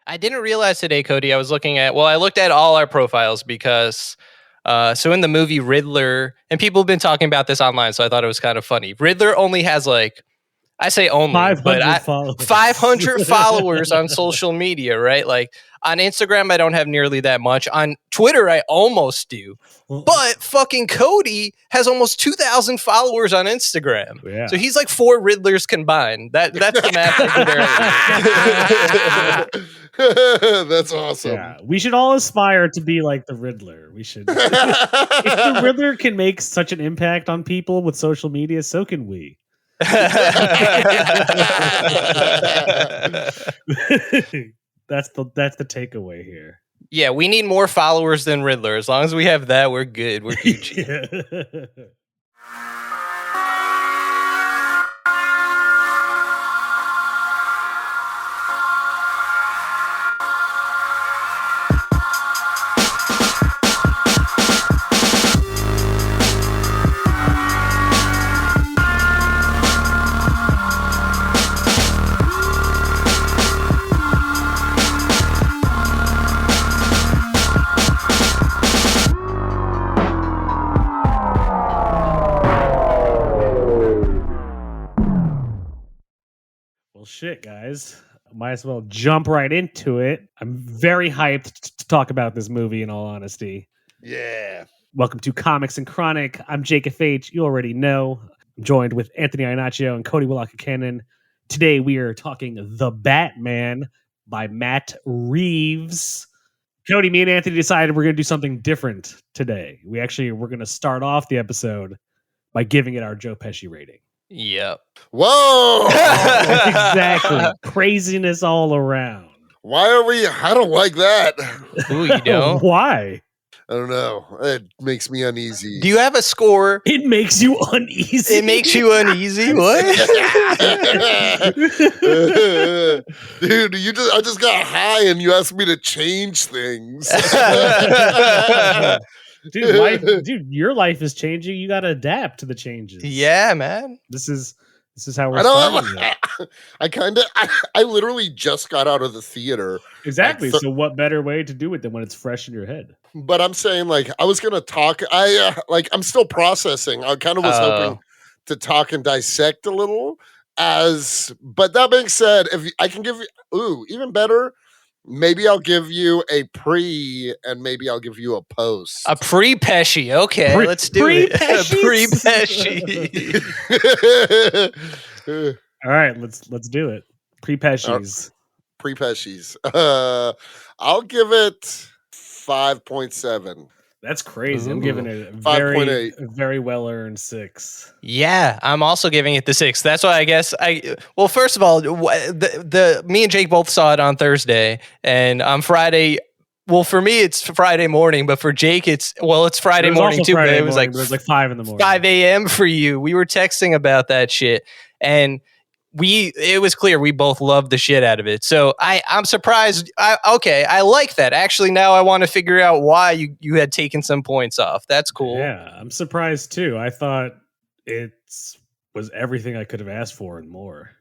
I didn't realize today, Cody. I looked at all our profiles because so in the movie Riddler, and people have been talking about this online, so I thought it was kind of funny. Riddler only has I say only, 500 followers. 500 followers on social media, right? Like on Instagram, I don't have nearly that much. On Twitter, I almost do. But fucking Cody has almost 2,000 followers on Instagram. Yeah. So he's like 4 Riddlers combined. That's the math I did earlier. That's awesome. Yeah, we should all aspire to be like the Riddler. We should. If the Riddler can make such an impact on people with social media, so can we. That's the takeaway here. Yeah, we need more followers than Riddler. As long as we have that, we're good. We're Gucci. Shit, guys. Might as well jump right into it. I'm very hyped to talk about this movie, in all honesty. Yeah. Welcome to Comics and Chronic. I'm Jake FH. You already know. I'm joined with Anthony Iannaccio and Cody Willaka-Cannon. Today we are talking The Batman by Matt Reeves. Cody, me and Anthony decided we're going to do something different today. We're going to start off the episode by giving it our Joe Pesci rating. Yep. Whoa! Exactly. Craziness all around. Why are we? I don't like that. Ooh, you don't? Why? I don't know. It makes me uneasy. Do you have a score? It makes you uneasy. It makes you uneasy? What? Dude, I just got high and you asked me to change things. Dude, your life is changing. You got to adapt to the changes. Yeah, man. This is how we're starting. I literally just got out of the theater. Exactly. So what better way to do it than when it's fresh in your head? But I'm saying, I was gonna talk. I'm still processing. I kind of was hoping to talk and dissect a little. But that being said, if I can give you, even better. Maybe I'll give you a pre, and maybe I'll give you a post. A pre-Pesci. Okay, let's do it. A pre-Pesci. All right, let's do it. Pre-Pesci's. Pre-Pesci's. I'll give it 5.7. That's crazy. I'm giving it a 5.8. very well-earned 6. Yeah, I'm also giving it the 6. That's why I guess well, first of all, me and Jake both saw it on Thursday, and on Friday. Well, for me, it's Friday morning, but for Jake, it's Friday morning too. But it was like 5 in the morning, 5 a.m. for you. We were texting about that shit, and it was clear we both loved the shit out of it. So I'm surprised. I like that. Actually, now I want to figure out why you had taken some points off. That's cool. Yeah, I'm surprised too. I thought it was everything I could have asked for and more.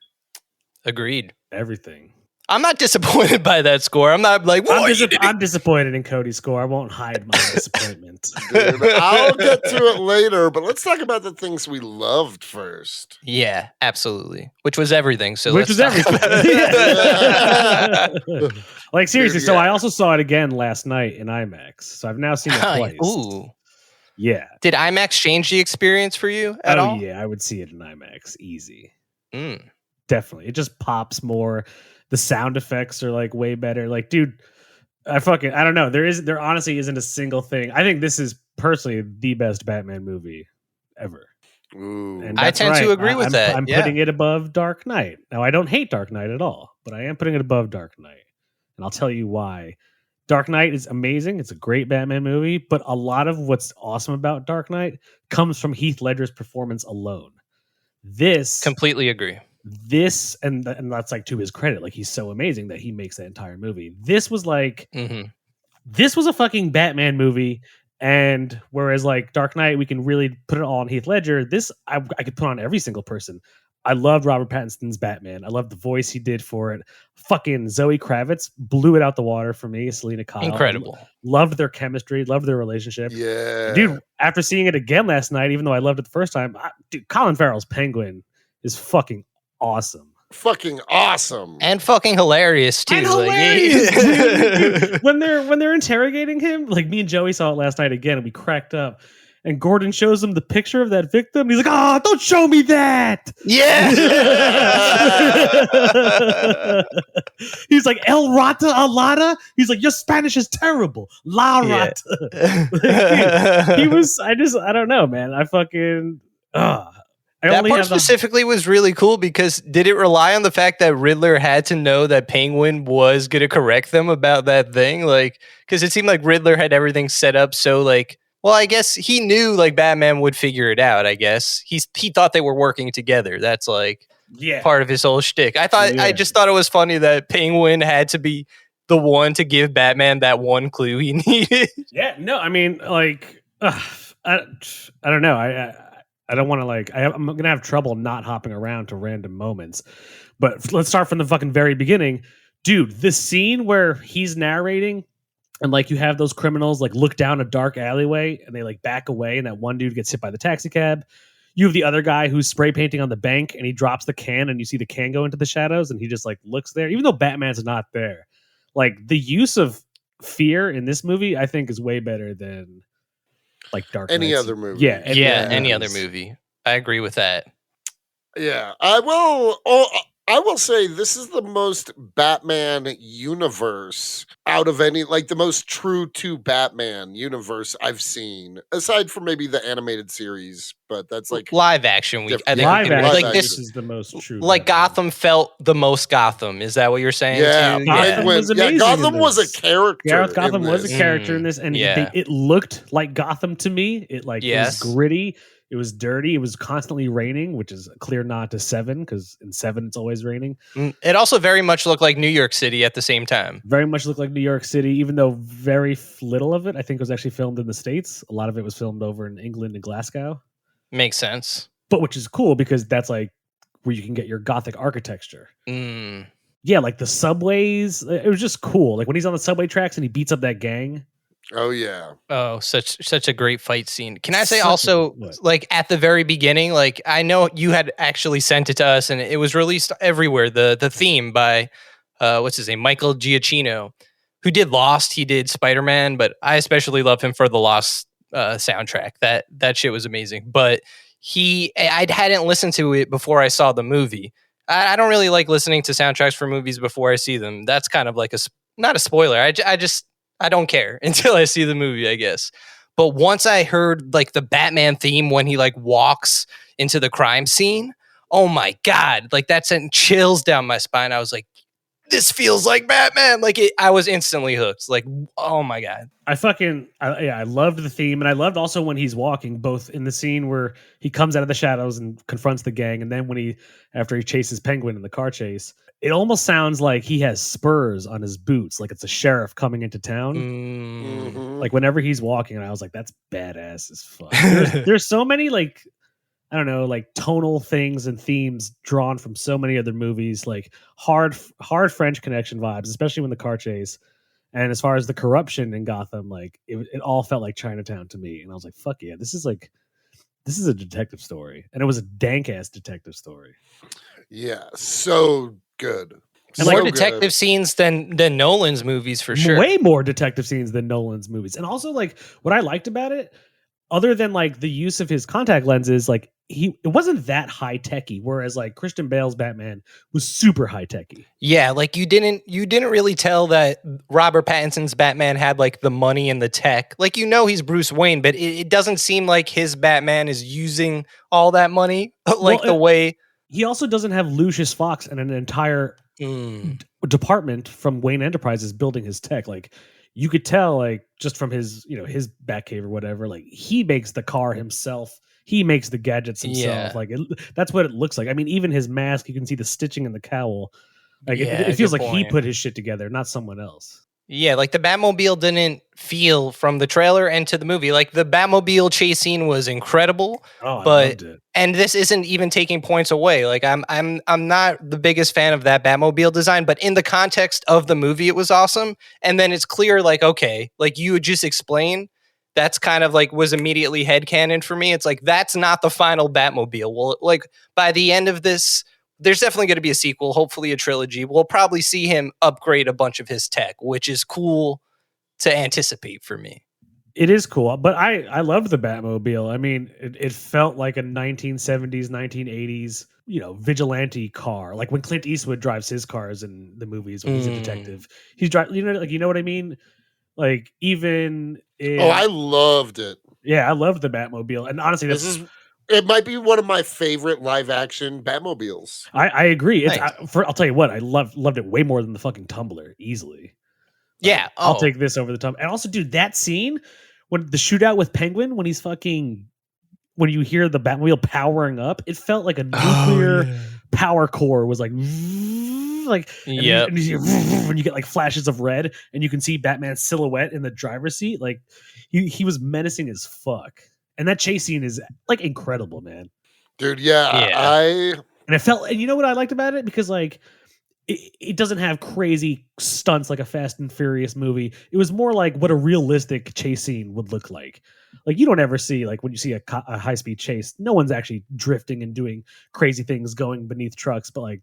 Agreed. Everything. I'm not disappointed by that score. I'm not like, I'm disappointed in Cody's score. I won't hide my disappointment. Dude, I'll get to it later, but let's talk about the things we loved first. Yeah, absolutely. Which was everything. So Which was everything. Like, seriously. Dude, so I also saw it again last night in IMAX. So I've now seen it twice. Ooh. Yeah. Did IMAX change the experience for you at all? Oh, yeah. I would see it in IMAX. Easy. Mm. Definitely. It just pops more. The sound effects are like way better. Like, dude, I don't know. There honestly isn't a single thing. I think this is personally the best Batman movie ever. Ooh. And I tend to agree with that. I'm putting it above Dark Knight. Now, I don't hate Dark Knight at all, but I am putting it above Dark Knight. And I'll tell you why. Dark Knight is amazing. It's a great Batman movie, but a lot of what's awesome about Dark Knight comes from Heath Ledger's performance alone. This completely agree. This and that's like to his credit, like he's so amazing that he makes that entire movie. This was like this was a fucking Batman movie, and whereas like Dark Knight we can really put it all on Heath Ledger, this I could put on every single person. I loved Robert Pattinson's Batman. I loved the voice he did for it. Fucking Zoe Kravitz blew it out the water for me. Selena Kyle. Incredible. Loved their chemistry. Loved their relationship. Yeah. Dude, after seeing it again last night, even though I loved it the first time, dude, Colin Farrell's Penguin is fucking awesome. Fucking awesome. And fucking hilarious too. And Like, hilarious, dude. when they're interrogating him, like me and Joey saw it last night again, and we cracked up. And Gordon shows him the picture of that victim. He's like, "Oh, don't show me that." Yeah. He's like, "El Rata Alada." He's like, "Your Spanish is terrible." La Rata. Like, he was. I don't know, man. I fucking. That part specifically was really cool because did it rely on the fact that Riddler had to know that Penguin was going to correct them about that thing? Like, because it seemed like Riddler had everything set up so like. Well, I guess he knew like Batman would figure it out. I guess he thought they were working together. That's like part of his whole shtick. I just thought it was funny that Penguin had to be the one to give Batman that one clue he needed. Yeah, no, I mean, like, I don't know. I don't want to like. I'm gonna have trouble not hopping around to random moments. But let's start from the fucking very beginning, dude. The scene where he's narrating. And like you have those criminals like look down a dark alleyway and they like back away and that one dude gets hit by the taxi cab. You have the other guy who's spray painting on the bank and he drops the can and you see the can go into the shadows and he just like looks there, even though Batman's not there. Like the use of fear in this movie, I think is way better than like Dark any Knight's. other movie. Yeah. Any other movie. I agree with that. Yeah, I will say this is the most Batman universe out of any, like the most true to Batman universe I've seen, aside from maybe the animated series. But that's like live action. I think live action. Like this is the most true. Like Batman. Gotham felt the most Gotham. Is that what you're saying? Yeah, too? Gotham was a character. Gareth Gotham was a character in this, and it looked like Gotham to me. It like it was gritty. It was dirty. It was constantly raining, which is a clear nod to 7 because in 7 it's always raining. It also very much looked like New York City at the same time. Very much looked like New York City, even though very little of it I think was actually filmed in the States. A lot of it was filmed over in England and Glasgow. Makes sense. But which is cool because that's like where you can get your Gothic architecture. Yeah, like the subways. It was just cool. Like when he's on the subway tracks and he beats up that gang. Oh yeah. Oh, such a great fight scene. Can I say also, like at the very beginning, like I know you had actually sent it to us and it was released everywhere. The theme by what's his name, Michael Giacchino, who did Lost. He did Spider-Man, but I especially love him for the Lost soundtrack. That shit was amazing. But I hadn't listened to it before I saw the movie. I don't really like listening to soundtracks for movies before I see them. That's kind of like not a spoiler. I don't care until I see the movie, I guess. But once I heard like the Batman theme when he like walks into the crime scene, oh my God, like that sent chills down my spine. I was like, this feels like Batman. Like I was instantly hooked. Like, oh my God. I loved the theme. And I loved also when he's walking, both in the scene where he comes out of the shadows and confronts the gang. And then after he chases Penguin in the car chase, it almost sounds like he has spurs on his boots. Like it's a sheriff coming into town. Mm-hmm. Like whenever he's walking, and I was like, that's badass as fuck. There's so many like, I don't know, like tonal things and themes drawn from so many other movies, like hard French Connection vibes, especially when the car chase. And as far as the corruption in Gotham, like it all felt like Chinatown to me. And I was like, fuck yeah, this is a detective story. And it was a dank ass detective story. Yeah, so good. And more detective scenes than Nolan's movies for sure. Way more detective scenes than Nolan's movies. And also like what I liked about it, other than like the use of his contact lenses, like it wasn't that high techy, whereas like Christian Bale's Batman was super high techy. Yeah, like you didn't really tell that Robert Pattinson's Batman had like the money and the tech. Like he's Bruce Wayne, but it doesn't seem like his Batman is using all that money like the way. He also doesn't have Lucius Fox and an entire department from Wayne Enterprises building his tech. Like you could tell, like just from his, his Batcave or whatever, like he makes the car himself. He makes the gadgets himself. Yeah. Like that's what it looks like. I mean, even his mask, you can see the stitching in the cowl. Like it feels like he put his shit together, not someone else. Yeah, like the Batmobile didn't feel from the trailer and to the movie. Like the Batmobile chase scene was incredible, Oh, I but loved it. and this isn't even taking points away. Like I'm not the biggest fan of that Batmobile design, but in the context of the movie, it was awesome. And then it's clear, like, okay, like you would just explain. That's kind of like was immediately headcanon for me. It's like that's not the final Batmobile. Well, like by the end of this, there's definitely going to be a sequel, hopefully a trilogy. We'll probably see him upgrade a bunch of his tech, which is cool to anticipate for me. It is cool, but I loved the Batmobile. I mean, it felt like a 1970s, 1980s, vigilante car. Like when Clint Eastwood drives his cars in the movies when he's a detective. He's driving, you know what I mean? Like even I loved it. Yeah, I loved the Batmobile. And honestly, it might be one of my favorite live action Batmobiles. I agree. It's Nice. I'll tell you what, I loved it way more than the fucking Tumbler, easily. Yeah, I'll take this over the Tumbler. And also, dude, that scene when the shootout with Penguin, when you hear the Batmobile powering up, it felt like a nuclear power core was like yeah, and you get like flashes of red, and you can see Batman's silhouette in the driver's seat. Like he was menacing as fuck. And that chase scene is like incredible, man. Dude, yeah. And it felt, and you know what I liked about it? Because like it doesn't have crazy stunts like a Fast and Furious movie. It was more like what a realistic chase scene would look like. Like you don't ever see, like when you see a high speed chase, no one's actually drifting and doing crazy things going beneath trucks. But like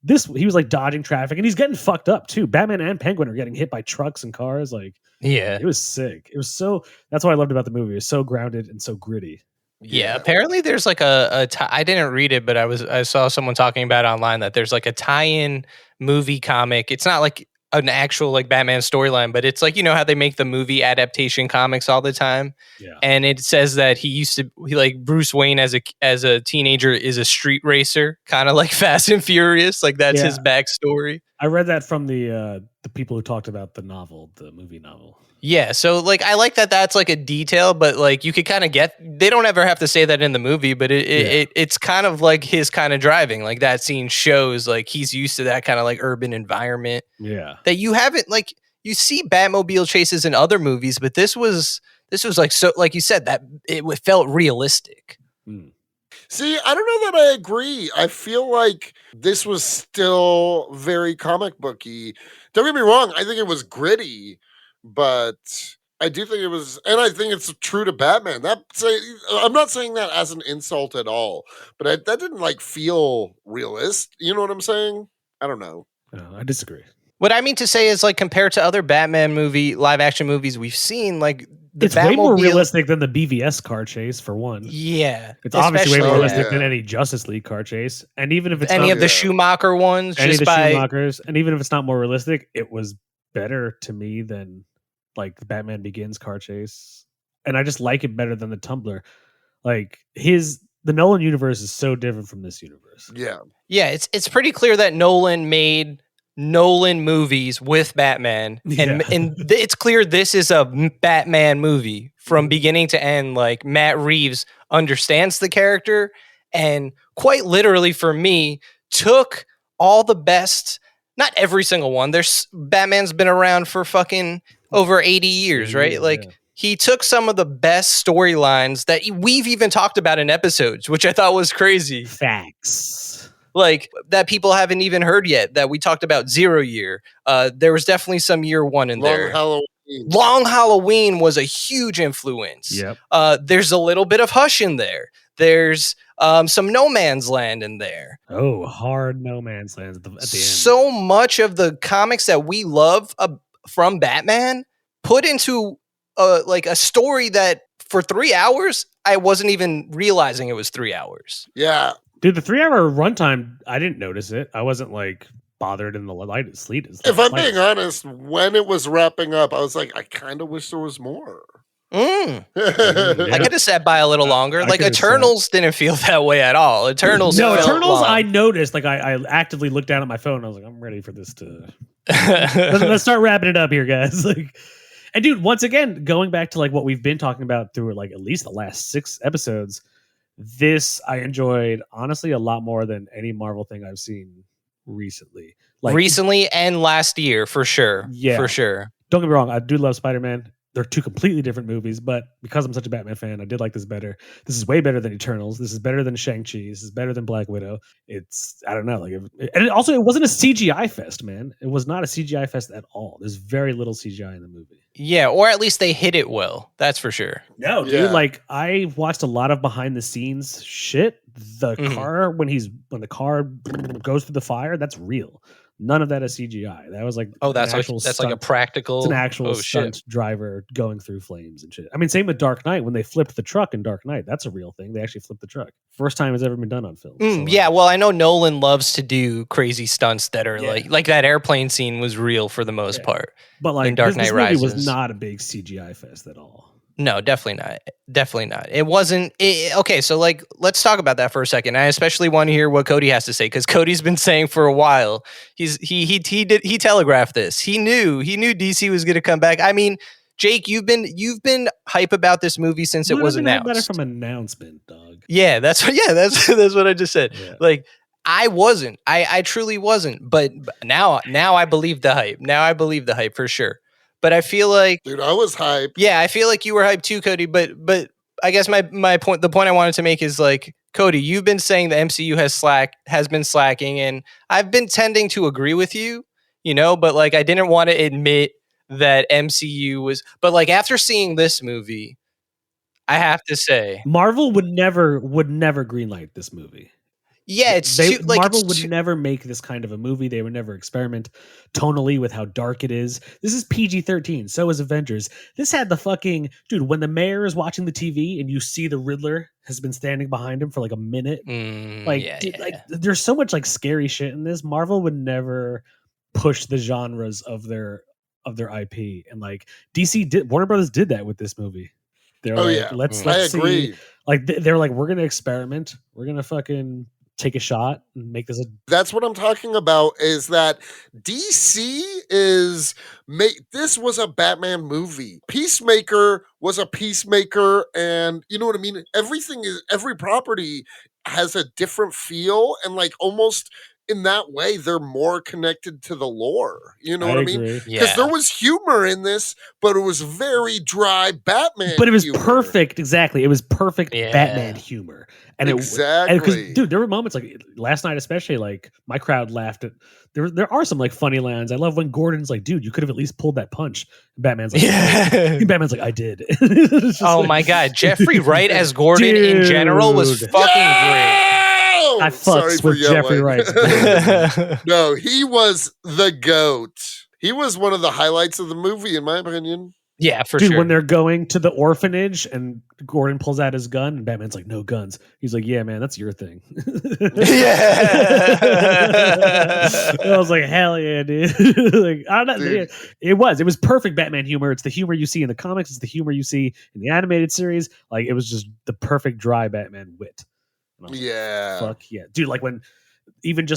this, he was like dodging traffic, and he's getting fucked up too. Batman and Penguin are getting hit by trucks and cars. Like, yeah, it was sick. It was that's what I loved about the movie. It was so grounded and so gritty. Yeah, apparently there's like I didn't read it, but I saw someone talking about it online that there's like a tie-in movie comic. It's not like an actual like Batman storyline, but it's like, how they make the movie adaptation comics all the time. Yeah. And it says that he like Bruce Wayne as a teenager is a street racer, kind of like Fast and Furious. Like that's his backstory. I read that from the people who talked about the movie novel. Yeah, so like I like that that's like a detail, but like you could kind of they don't ever have to say that in the movie, but it's kind of like his kind of driving. Like that scene shows like he's used to that kind of like urban environment. Yeah. That you haven't, like, you see Batmobile chases in other movies, but this was like, so like you said, that it felt realistic. See, I don't know that I agree. I feel like this was still very comic booky. Don't get me wrong, I think it was gritty, but I do think it was, and I think it's true to Batman. I'm not saying that as an insult at all, but that didn't like feel realist. You know what I'm saying? I don't know. I disagree. What I mean to say is, like, compared to other Batman live action movies we've seen, like, it's way more realistic than the BVS car chase, for one. Yeah. It's obviously way more realistic than any Justice League car chase. And even if it's any of the Schumacher ones, Schumachers, and even if it's not more realistic, it was better to me than like the Batman Begins car chase. And I just like it better than the Tumbler. Like the Nolan universe is so different from this universe. Yeah. Yeah, it's pretty clear that Nolan made Nolan movies with Batman, and it's clear this is a Batman movie from beginning to end. Like, Matt Reeves understands the character, and quite literally for me took all the best, not every single one. Batman's been around for fucking over 80 years, right? Like, he took some of the best storylines that we've even talked about in episodes, which I thought was crazy. Facts. Like, that people haven't even heard yet, that we talked about 0 Year. There was definitely some Year One in there. Long Halloween was a huge influence. Yep. There's a little bit of Hush in there. There's some No Man's Land in there. Oh, hard No Man's Land at the end. So much of the comics that we love from Batman put into like a story that for 3 hours, I wasn't even realizing it was 3 hours. Yeah. Dude, the 3 hour runtime, I didn't notice it. I wasn't like bothered in the light sleet. If I'm being honest, when it was wrapping up, I was like, I kind of wish there was more. I could have sat by a little longer. Like, Eternals didn't feel that way at all. Eternals, I noticed. Like, I actively looked down at my phone. And I was like, I'm ready for this to. let's start wrapping it up here, guys. Like, and dude, once again, going back to like what we've been talking about through like at least the last 6 episodes. This I enjoyed honestly a lot more than any Marvel thing I've seen recently. Recently and last year, for sure. Yeah. For sure. Don't get me wrong, I do love Spider-Man. They're two completely different movies, but because I'm such a Batman fan, I did like this better. This is way better than Eternals. This is better than Shang-Chi. This is better than Black Widow. It's, I don't know. And it wasn't a CGI fest, man. It was not a CGI fest at all. There's very little CGI in the movie. Yeah, or at least they hit it well. That's for sure. No, dude, I watched a lot of behind the scenes shit. The car, when the car goes through the fire, that's real. None of that is CGI. That was like that's like a practical. It's an actual stunt driver going through flames and shit. I mean, same with Dark Knight when they flipped the truck in Dark Knight. That's a real thing. They actually flipped the truck. First time it's ever been done on film. Well, I know Nolan loves to do crazy stunts that are like that airplane scene was real for the most part. But like in Dark Knight Rises was not a big CGI fest at all. No, definitely not. Definitely not. It wasn't. Okay, so like, let's talk about that for a second. I especially want to hear what Cody has to say because Cody's been saying for a while. He telegraphed this. He knew DC was going to come back. I mean, Jake, you've been hype about this movie since it was announced. Better from announcement, dog. Yeah, that's what I just said. Yeah. Like, I wasn't. I truly wasn't. But now I believe the hype. Now I believe the hype for sure. But I feel like, dude, I was hyped. Yeah, I feel like you were hyped too, Cody. But I guess the point I wanted to make is like, Cody, you've been saying the MCU has been slacking, and I've been tending to agree with you, but like I didn't want to admit that MCU was. But like after seeing this movie, I have to say, Marvel would never greenlight this movie. Yeah, Marvel would never make this kind of a movie. They would never experiment tonally with how dark it is. This is PG-13. So is Avengers. This had the fucking dude. When the mayor is watching the TV and you see the Riddler has been standing behind him for like a minute. There's so much like scary shit in this. Marvel would never push the genres of their IP, and like Warner Brothers did that with this movie. They're let's see. Agree. Like they're like, we're gonna experiment. We're gonna fucking take a shot and make this That's what I'm talking about, is that DC this was a Batman movie. Peacemaker was a Peacemaker, and you know what I mean? Every property has a different feel, and like almost in that way, they're more connected to the lore. You know what I mean? Because there was humor in this, but it was very dry Batman. But it was perfect. Exactly. It was perfect Batman humor. And exactly. Dude, there were moments like last night, especially like my crowd laughed at. There are some like funny lines. I love when Gordon's like, "Dude, you could have at least pulled that punch." And Batman's like, Batman's like, "I did." My God, Jeffrey Wright as Gordon in general was fucking great. I fucks with Jeffrey Wright. No, he was the GOAT. He was one of the highlights of the movie, in my opinion. Yeah, for sure. Dude, when they're going to the orphanage and Gordon pulls out his gun and Batman's like, "No guns." He's like, "Yeah, man, that's your thing." I was like, "Hell yeah, dude!" Like, I don't know. Dude. It was perfect Batman humor. It's the humor you see in the comics. It's the humor you see in the animated series. Like, it was just the perfect dry Batman wit. Yeah. Fuck yeah. Dude, like when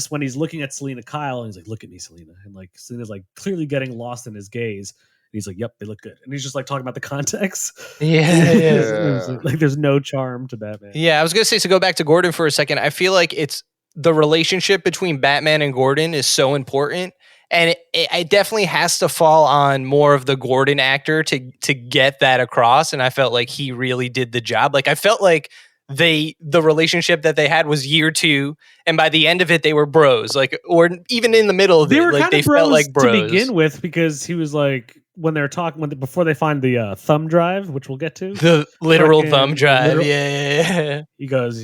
when he's looking at Selena Kyle and he's like, "Look at me, Selena." And like Selena's like clearly getting lost in his gaze. And he's like, "Yep, they look good." And he's just like talking about the context. Yeah. Like there's no charm to Batman. Yeah, I was going to say, so go back to Gordon for a second. I feel like it's the relationship between Batman and Gordon is so important. And it definitely has to fall on more of the Gordon actor to get that across. And I felt like he really did the job. Like I felt like the relationship that they had was year 2, and by the end of it they were bros, like, or even in the middle of they it, were like they bros felt like bros to begin with, because he was like, when they're talking before they find the thumb drive, which we'll get to, the literal thumb drive. Yeah. He goes,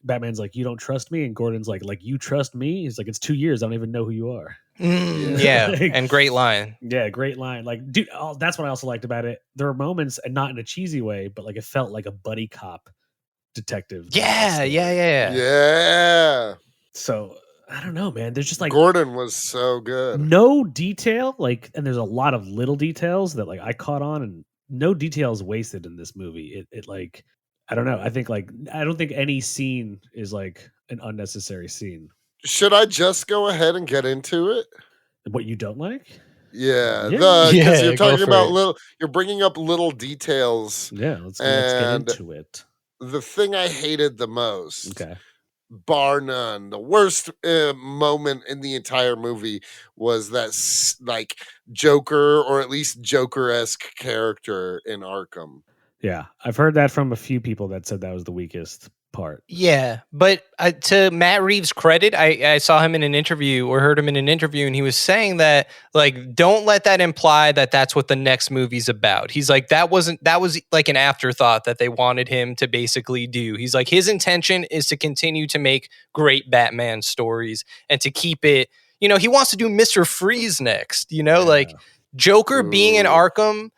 Batman's like, "You don't trust me," and Gordon's like, "You trust me?" He's like, "It's 2 years. I don't even know who you are." Yeah. And great line. Yeah, great line. Like, dude, that's what I also liked about it. There were moments, and not in a cheesy way, but like it felt like a buddy cop detective. Yeah. So I don't know, man. There's just like Gordon was so good. No detail, like, and there's a lot of little details that like I caught on, and no details wasted in this movie. It like, I don't know. I don't think any scene is like an unnecessary scene. Should I just go ahead and get into it? What you don't like? Yeah, because you're talking about you're bringing up little details. Yeah, let's get into it. The thing I hated the most bar none. The worst moment in the entire movie was that like Joker, or at least Joker-esque character in Arkham. Yeah, I've heard that from a few people that said that was the weakest part. Yeah, but to Matt Reeves' credit, I saw him in an interview or heard him in an interview, and he was saying that, like, don't let that imply that that's what the next movie's about. He's like, that was like an afterthought that they wanted him to basically do. He's like, his intention is to continue to make great Batman stories and to keep it, he wants to do Mr. Freeze next, like Joker being in Arkham.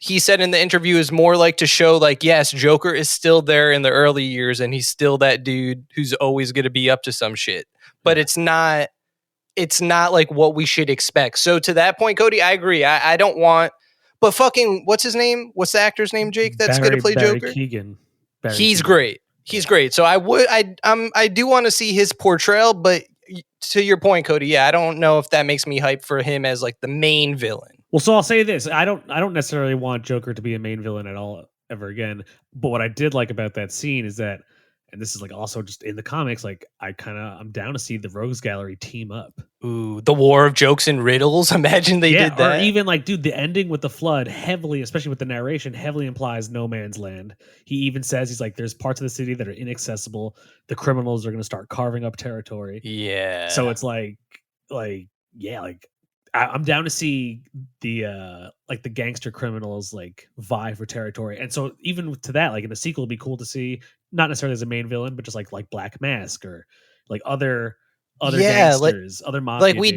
He said in the interview is more like to show, like, yes, Joker is still there in the early years and he's still that dude who's always going to be up to some shit. But it's not like what we should expect. So to that point, Cody, I agree. I don't want, but fucking, what's his name? What's the actor's name, Jake? That's going to play Joker? Keegan. He's great. He's great. So I do want to see his portrayal, but to your point, Cody, yeah, I don't know if that makes me hype for him as like the main villain. Well, so I'll say this: I don't necessarily want Joker to be a main villain at all ever again. But what I did like about that scene is that, and this is like also just in the comics, like I'm down to see the Rogues Gallery team up. Ooh, the war of jokes and riddles. Imagine they did that. Or even like, dude, the ending with the flood heavily, especially with the narration, heavily implies no man's land. He even says, he's like, there's parts of the city that are inaccessible. The criminals are going to start carving up territory. Yeah. So it's I'm down to see the like the gangster criminals like vie for territory. And so even to that, like in the sequel, it'd be cool to see, not necessarily as a main villain, but just like Black Mask or like other gangsters, other mafia. Like we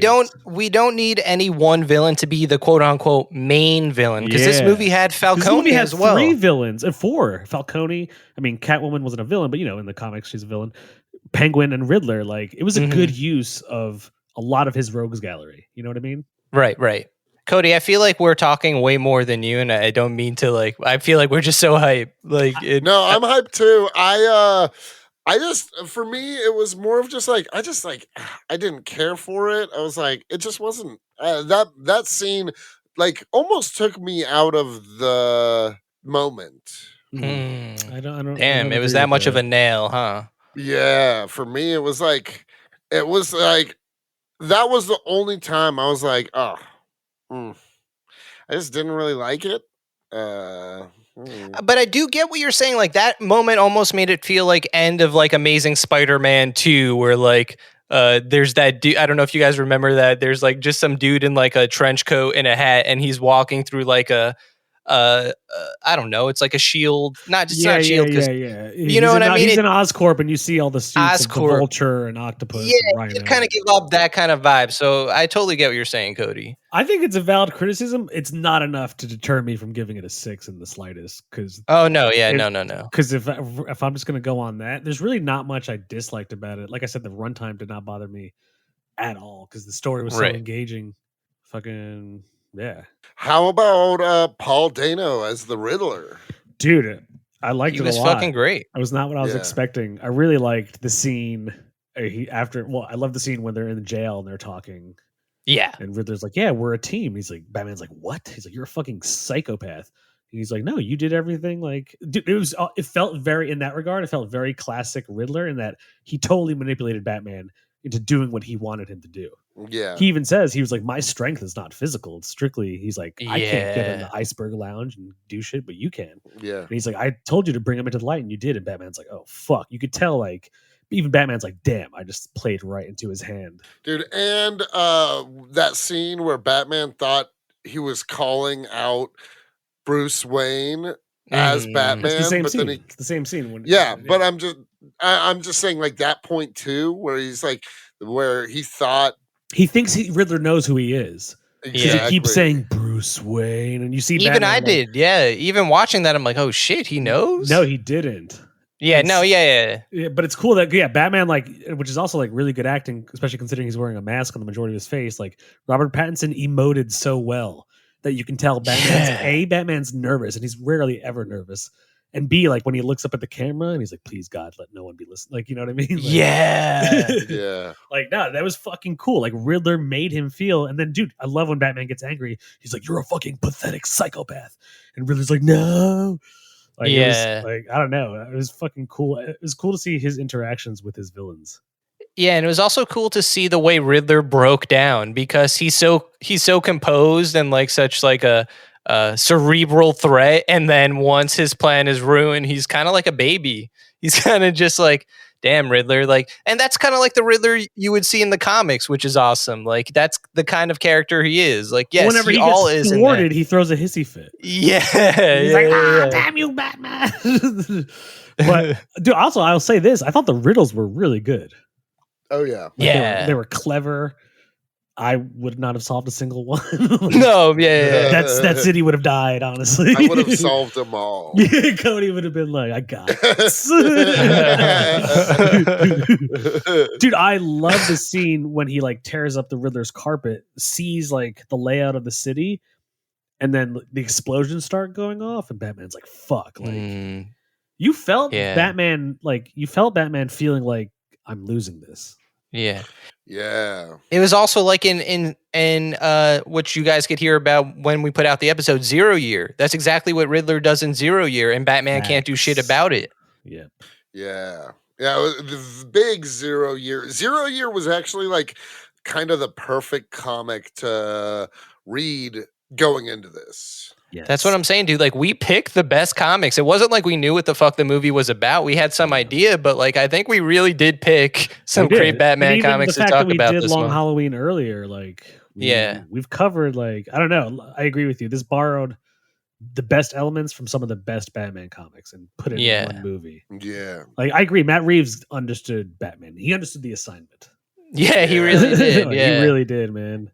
don't need any one villain to be the quote unquote main villain, because this movie had Falcone as well. 3 villains and 4. Falcone. I mean, Catwoman wasn't a villain, but in the comics she's a villain. Penguin and Riddler. Like it was a good use of a lot of his Rogues Gallery. You know what I mean? Right. Cody, I feel like we're talking way more than you, and I don't mean to, like, I feel like we're just so hyped. Like, no, I'm hyped too. I just, for me, it was more of just like, I didn't care for it. I was like, it just wasn't, that scene, like, almost took me out of the moment. I don't. Damn, it was that much of a nail, huh? Yeah, for me, it was like, that was the only time I was like, I just didn't really like it. But I do get what you're saying. Like, that moment almost made it feel like end of like Amazing Spider-Man 2, where like there's that dude. I don't know if you guys remember that. There's like just some dude in like a trench coat and a hat, and he's walking through like I don't know. It's like a shield, not shield. Yeah. You know what I mean? He's in Oscorp, and you see all the suits of the Vulture and Octopus. Yeah, it kind of gives off that kind of vibe. So I totally get what you're saying, Cody. I think it's a valid criticism. It's not enough to deter me from giving it a 6 in the slightest. Because no. Because if I'm just gonna go on that, there's really not much I disliked about it. Like I said, the runtime did not bother me at all because the story was so engaging. Fucking. Yeah. How about Paul Dano as the Riddler? Dude, I liked it a lot. He was fucking great. It was not what I was expecting. I really liked the scene I love the scene when they're in the jail and they're talking. Yeah. And Riddler's like, yeah, we're a team. He's like, Batman's like, what? He's like, you're a fucking psychopath. And he's like, no, you did everything. Like, dude, it felt very, in that regard, it felt very classic Riddler in that he totally manipulated Batman into doing what he wanted him to do. Yeah. He even says, he was like, my strength is not physical. It's strictly, he's like, I can't get in the iceberg lounge and do shit, but you can. Yeah. And he's like, I told you to bring him into the light and you did. And Batman's like, oh, fuck. You could tell, like, even Batman's like, damn, I just played right into his hand. Dude, and that scene where Batman thought he was calling out Bruce Wayne as Batman. It's the same but scene. Then it's the same scene. But I'm just saying, like, that point too, where he's like, where he thought he thinks Riddler knows who he is. Exactly. He keeps saying Bruce Wayne, and you see even Batman, even watching that, I'm like, oh shit, he knows. No, he didn't. Yeah, but it's cool that Batman, like, which is also like really good acting, especially considering he's wearing a mask on the majority of his face. Like, Robert Pattinson emoted so well that you can tell Batman's nervous, and he's rarely ever nervous. And B, like, when he looks up at the camera and he's like, please God, let no one be listening. Like, you know what I mean? Like, yeah. Like, no, that was fucking cool. Like, Riddler made him feel. And then, dude, I love when Batman gets angry. He's like, you're a fucking pathetic psychopath. And Riddler's like, no. Like it was like, I don't know, it was fucking cool. It was cool to see his interactions with his villains. Yeah, and it was also cool to see the way Riddler broke down because he's so composed and like such like a cerebral threat, and then once his plan is ruined, he's kind of like a baby. He's kind of just like, damn, Riddler, like, and that's kind of like the Riddler you would see in the comics, which is awesome. Like that's the kind of character he is. Like, yes, whenever he gets thwarted, he throws a hissy fit. Yeah, he's like, damn you, Batman. But dude, also I'll say this: I thought the riddles were really good. Oh yeah, like, they were clever. I would not have solved a single one. No, yeah. That city would have died, honestly. I would have solved them all. Yeah, Cody would have been like, I got this. Dude, I love the scene when he like tears up the Riddler's carpet, sees like the layout of the city, and then the explosions start going off, and Batman's like, fuck. Like you felt Batman, like you felt Batman feeling like, I'm losing this. Yeah. Yeah. It was also like in what you guys could hear about when we put out the episode 0 Year. That's exactly what Riddler does in 0 Year, and Batman can't do shit about it. Yeah. Yeah. Yeah. The big 0 Year. 0 Year was actually like kind of the perfect comic to read going into this. Yes. That's what I'm saying, dude. Like, we picked the best comics. It wasn't like we knew what the fuck the movie was about. We had some idea, but like, I think we really did pick some great Batman comics to talk about. We did this Long month. Halloween earlier. Like, we've covered like, I don't know. I agree with you. This borrowed the best elements from some of the best Batman comics and put it in one movie. Yeah. Like, I agree. Matt Reeves understood Batman. He understood the assignment. Yeah, he really did. Yeah, he really did, man.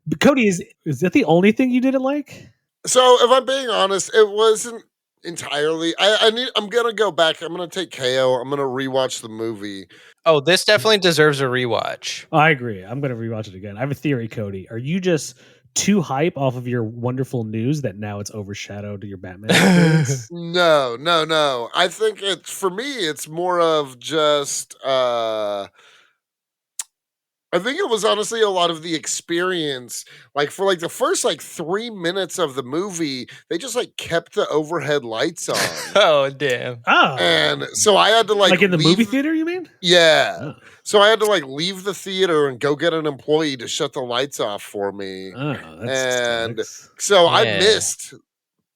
But Cody, is that the only thing you didn't like? So, if I'm being honest, it wasn't entirely. I'm gonna go back. I'm gonna take KO. I'm gonna rewatch the movie. Oh, this definitely deserves a rewatch. I agree. I'm gonna rewatch it again. I have a theory, Cody. Are you just too hype off of your wonderful news that now it's overshadowed your Batman experience? No. I think for me, it's more of just. I think it was honestly a lot of the experience. Like for like the first like 3 minutes of the movie, they just like kept the overhead lights on. Oh damn! Oh, and so I had to like in the movie theater. You mean? Yeah. Oh. So I had to like leave the theater and go get an employee to shut the lights off for me. Oh, and sucks. so I missed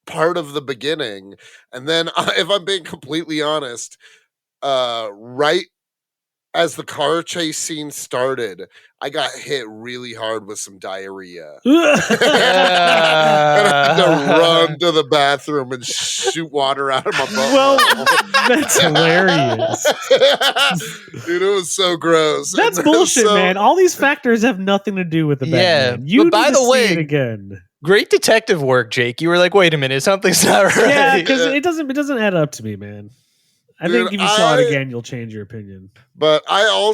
part of the beginning. And then if I'm being completely honest, right as the car chase scene started, I got hit really hard with some diarrhea. And I had to run to the bathroom and shoot water out of my butt. Well, that's hilarious. Dude, it was so gross. That's bullshit, man. All these factors have nothing to do with the Batman. You but by the way, it again. Great detective work, Jake. You were like, wait a minute, something's not right. Yeah, because it doesn't add up to me, man. I think if you saw it again, you'll change your opinion. But I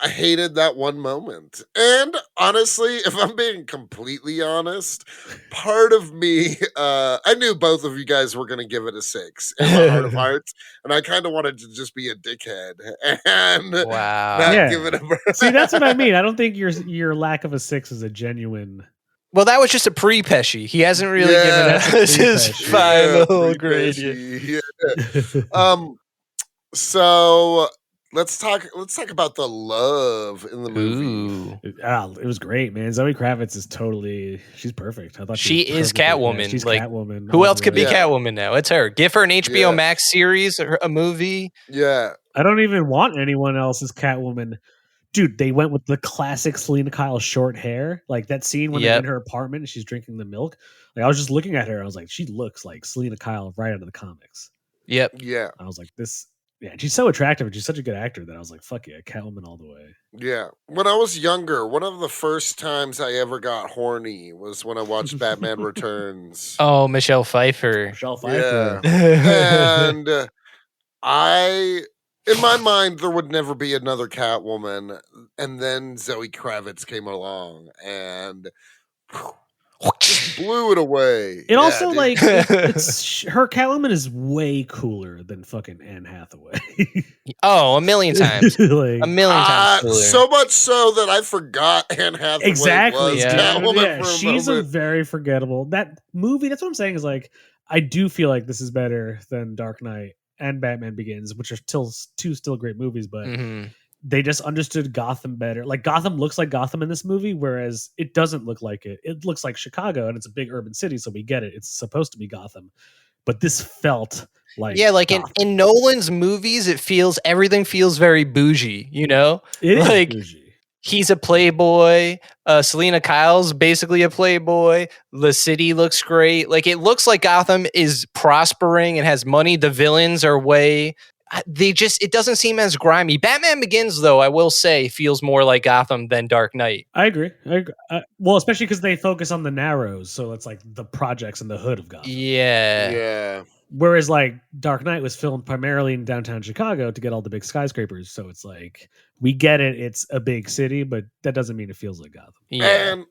hated that one moment. And honestly, if I'm being completely honest, part of me, I knew both of you guys were going to give it a 6 in my heart of hearts. And I kind of wanted to just be a dickhead and not give it a See, that's what I mean. I don't think your lack of a 6 is a genuine... Well, that was just a pre-Pesci. He hasn't really given us his final grade. So let's talk about the love in the movie. It was great, man. Zoe Kravitz is she's perfect. I thought she is Catwoman. She's like, Catwoman. Who else could be Catwoman now? It's her. Give her an HBO Max series or a movie. Yeah. I don't even want anyone else as Catwoman. Dude, they went with the classic Selena Kyle short hair. Like that scene when they're in her apartment and she's drinking the milk. Like I was just looking at her. I was like, she looks like Selena Kyle right out of the comics. Yep. Yeah. I was like, this... Yeah, she's so attractive and she's such a good actor that I was like, fuck yeah, Catwoman all the way. Yeah. When I was younger, one of the first times I ever got horny was when I watched Batman Returns. Oh, Michelle Pfeiffer. Yeah. And in my mind, there would never be another Catwoman. And then Zoe Kravitz came along and... Just blew it away. It also dude. like it's her Catwoman is way cooler than fucking Anne Hathaway. Oh, a million times. Like, A million times cooler. So much so that I forgot Anne Hathaway exactly. was Yeah. Catwoman for a She's moment. a very forgettable. That movie, that's what I'm saying, is like I do feel like this is better than Dark Knight and Batman Begins, which are still great movies, but they just understood Gotham better. Like Gotham looks like Gotham in this movie, whereas it doesn't look like it. It looks like Chicago, and it's a big urban city, so we get it. It's supposed to be Gotham, but this felt like like in Nolan's movies, everything feels very bougie. You know, it is like bougie. He's a playboy. Selena Kyle's basically a playboy. The city looks great. Like it looks like Gotham is prospering and has money. The villains are it doesn't seem as grimy. Batman Begins, though, I will say, feels more like Gotham than Dark Knight. I agree. Well, especially because they focus on the Narrows, so it's like the projects in the hood of Gotham. Yeah. Whereas like Dark Knight was filmed primarily in downtown Chicago to get all the big skyscrapers, so it's like we get it. It's a big city, but that doesn't mean it feels like Gotham. Yeah. And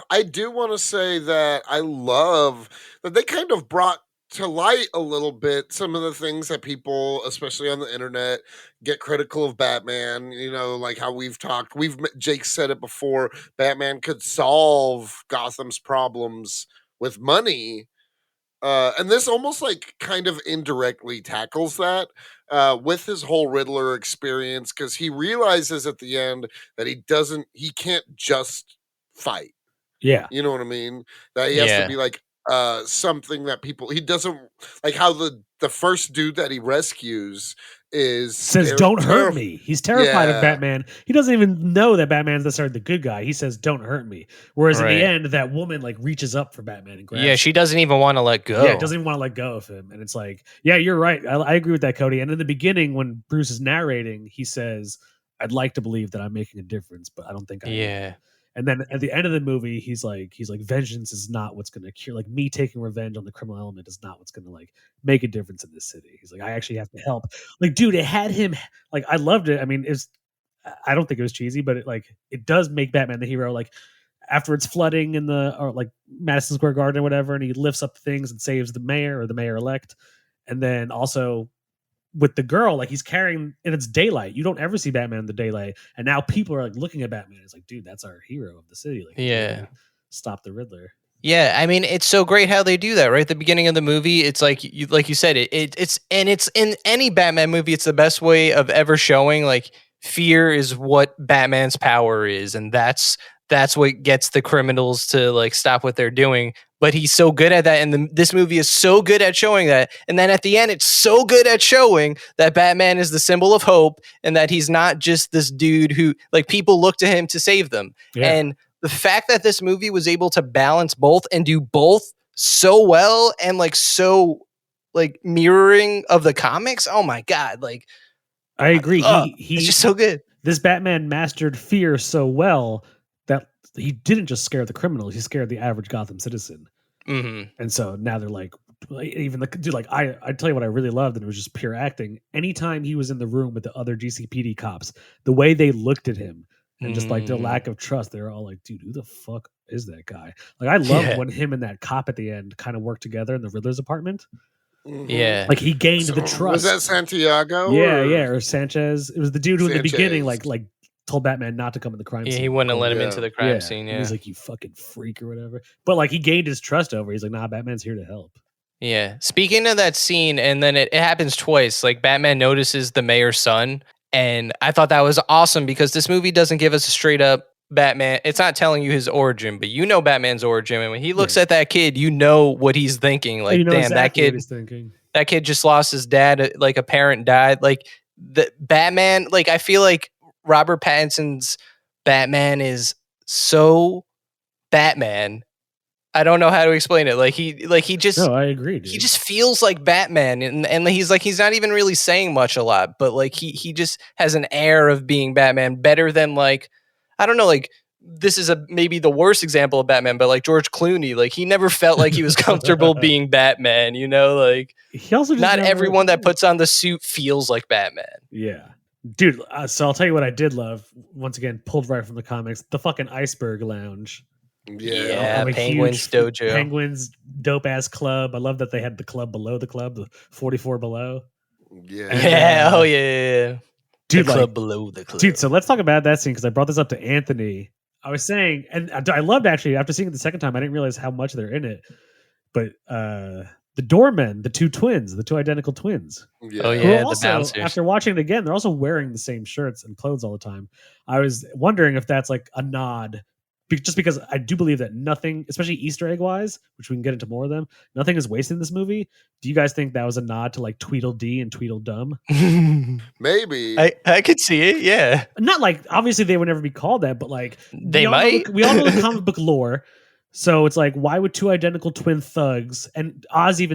I do want to say that I love that they kind of brought to light a little bit some of the things that people, especially on the internet, get critical of Batman. You know, like how Jake said it before, Batman could solve Gotham's problems with money. And this almost like kind of indirectly tackles that with his whole Riddler experience, because he realizes at the end that he can't just fight. Yeah. You know what I mean? That he has to be like something that he doesn't like how the first dude that he rescues says don't hurt me. He's terrified of Batman. He doesn't even know that Batman's necessarily the good guy. He says don't hurt me. Whereas in the end, that woman like reaches up for Batman and grabs him. She doesn't even want to let go. Yeah, doesn't even want to let go of him. And it's like, yeah, you're right. I agree with that, Cody. And in the beginning, when Bruce is narrating, he says, I'd like to believe that I'm making a difference, but I don't think I am. And then at the end of the movie, he's like, vengeance is not what's going to cure. Like me taking revenge on the criminal element is not what's going to like make a difference in this city. He's like, I actually have to help. Like, dude, it had him. Like, I loved it. I mean, I don't think it was cheesy, but it does make Batman the hero. Like after it's flooding in like Madison Square Garden or whatever, and he lifts up things and saves the mayor or the mayor elect, and then also with the girl, like he's carrying, and it's daylight. You don't ever see Batman in the daylight, and now people are like looking at Batman. It's like, dude, that's our hero of the city. Like, stop the Riddler. Yeah, I mean, it's so great how they do that, right? At the beginning of the movie, it's like you said, it's in any Batman movie, it's the best way of ever showing like fear is what Batman's power is, and that's what gets the criminals to like stop what they're doing. But he's so good at that, and this movie is so good at showing that. And then at the end, it's so good at showing that Batman is the symbol of hope, and that he's not just this dude who like people look to him to save them. Yeah. And the fact that this movie was able to balance both and do both so well, and like so like mirroring of the comics. Oh my god! Like I agree. He's just so good. This Batman mastered fear so well that he didn't just scare the criminals; he scared the average Gotham citizen. Mm-hmm. And so now they're like, even the dude, like I tell you what I really loved, and it was just pure acting. Anytime he was in the room with the other GCPD cops, the way they looked at him and just like their lack of trust, they're all like, dude, who the fuck is that guy? Like I love when him and that cop at the end kind of worked together in the Riddler's apartment. Mm-hmm. Yeah, like he gained the trust. Was that Santiago? Or Sanchez? It was the dude who in the beginning like told Batman not to come in the crime scene. Yeah, he wouldn't let him into the crime scene. Yeah, and he's like, you fucking freak or whatever. But like he gained his trust over. He's like, nah, Batman's here to help. Yeah. Speaking of that scene, and then it happens twice. Like Batman notices the mayor's son, and I thought that was awesome because this movie doesn't give us a straight up Batman. It's not telling you his origin, but you know Batman's origin. And when he looks at that kid, you know what he's thinking. Like, damn, exactly what he's thinking. That kid just lost his dad. Like a parent died. Like the Batman. Like I feel like Robert Pattinson's Batman is so Batman. I don't know how to explain it. He just. No, I agree. Dude. He just feels like Batman, and he's not even really saying much a lot, but like he just has an air of being Batman better than like, I don't know, like this is maybe the worst example of Batman, but like George Clooney, like he never felt like he was comfortable being Batman, you know, like he also not everyone that puts on the suit feels like Batman. Yeah. Dude, so I'll tell you what I did love. Once again, pulled right from the comics, the fucking Iceberg Lounge. Yeah. I'm a Penguin's huge Dojo. Penguin's dope ass club. I love that they had the club below the club, the 44 below. Yeah. And, Yeah. Oh yeah. Dude, the club like, below the club. dude, so let's talk about that scene because I brought this up to Anthony. I was saying, and I loved actually after seeing it the second time, I didn't realize how much they're in it. But the doormen, the two identical twins. Yeah. Oh Who are yeah, the also, bouncers. after watching it again, they're also wearing the same shirts and clothes all the time. I was wondering if that's like a nod, just because I do believe that nothing, especially Easter egg wise, which we can get into more of them, nothing is wasted in this movie. Do you guys think that was a nod to like Tweedledee and Tweedledum? Maybe. I could see it. Yeah. Not like obviously they would never be called that, but like They we all know might. we all know the comic book lore. So it's like, why would two identical twin thugs? And Oswald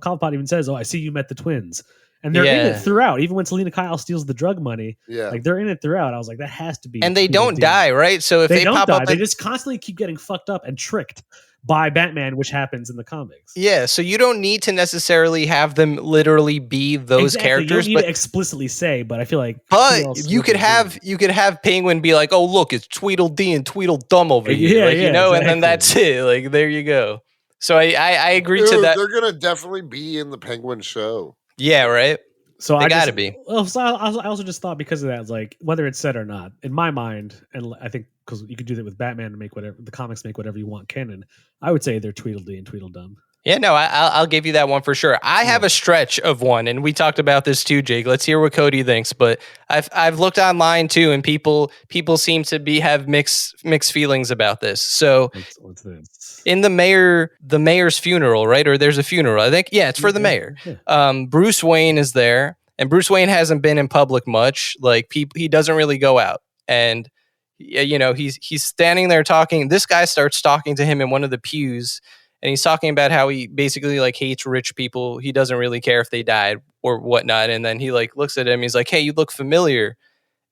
Cobblepot even says, "Oh, I see you met the twins," and they're in it throughout. Even when Selena Kyle steals the drug money, Yeah. like they're in it throughout. I was like, that has to be. And they don't Tweedledee. die, right? So if they don't pop die, up, they just constantly keep getting fucked up and tricked by Batman, which happens in the comics. yeah. So you don't need to necessarily have them literally be those Exactly. characters, You don't need but to explicitly say. But I feel like, But you could have Penguin be like, "Oh, look, it's Tweedledee and Tweedledum over here," Yeah, like, yeah, and then that's it. Like, there you go. So I agree to Dude, that. they're gonna definitely be in the Penguin show. Yeah, right. So They I gotta just, be. Well, so I also just thought because of that, it's like whether it's said or not, in my mind, and I think because you could do that with Batman and make whatever the comics make whatever you want canon. I would say they're Tweedledee and Tweedledum. Yeah, no, I'll give you that one for sure. I have a stretch of one, and we talked about this too, Jake. Let's hear what Cody thinks. But I've looked online too, and people seem to have mixed feelings about this. So What's this? in the mayor's funeral, right? Or there's a funeral. I think, yeah, it's for the mayor. Yeah. Bruce Wayne is there, and Bruce Wayne hasn't been in public much. Like he doesn't really go out, and he's standing there talking. This guy starts talking to him in one of the pews. And he's talking about how he basically like hates rich people. He doesn't really care if they died or whatnot. And then he like looks at him. He's like, "Hey, you look familiar."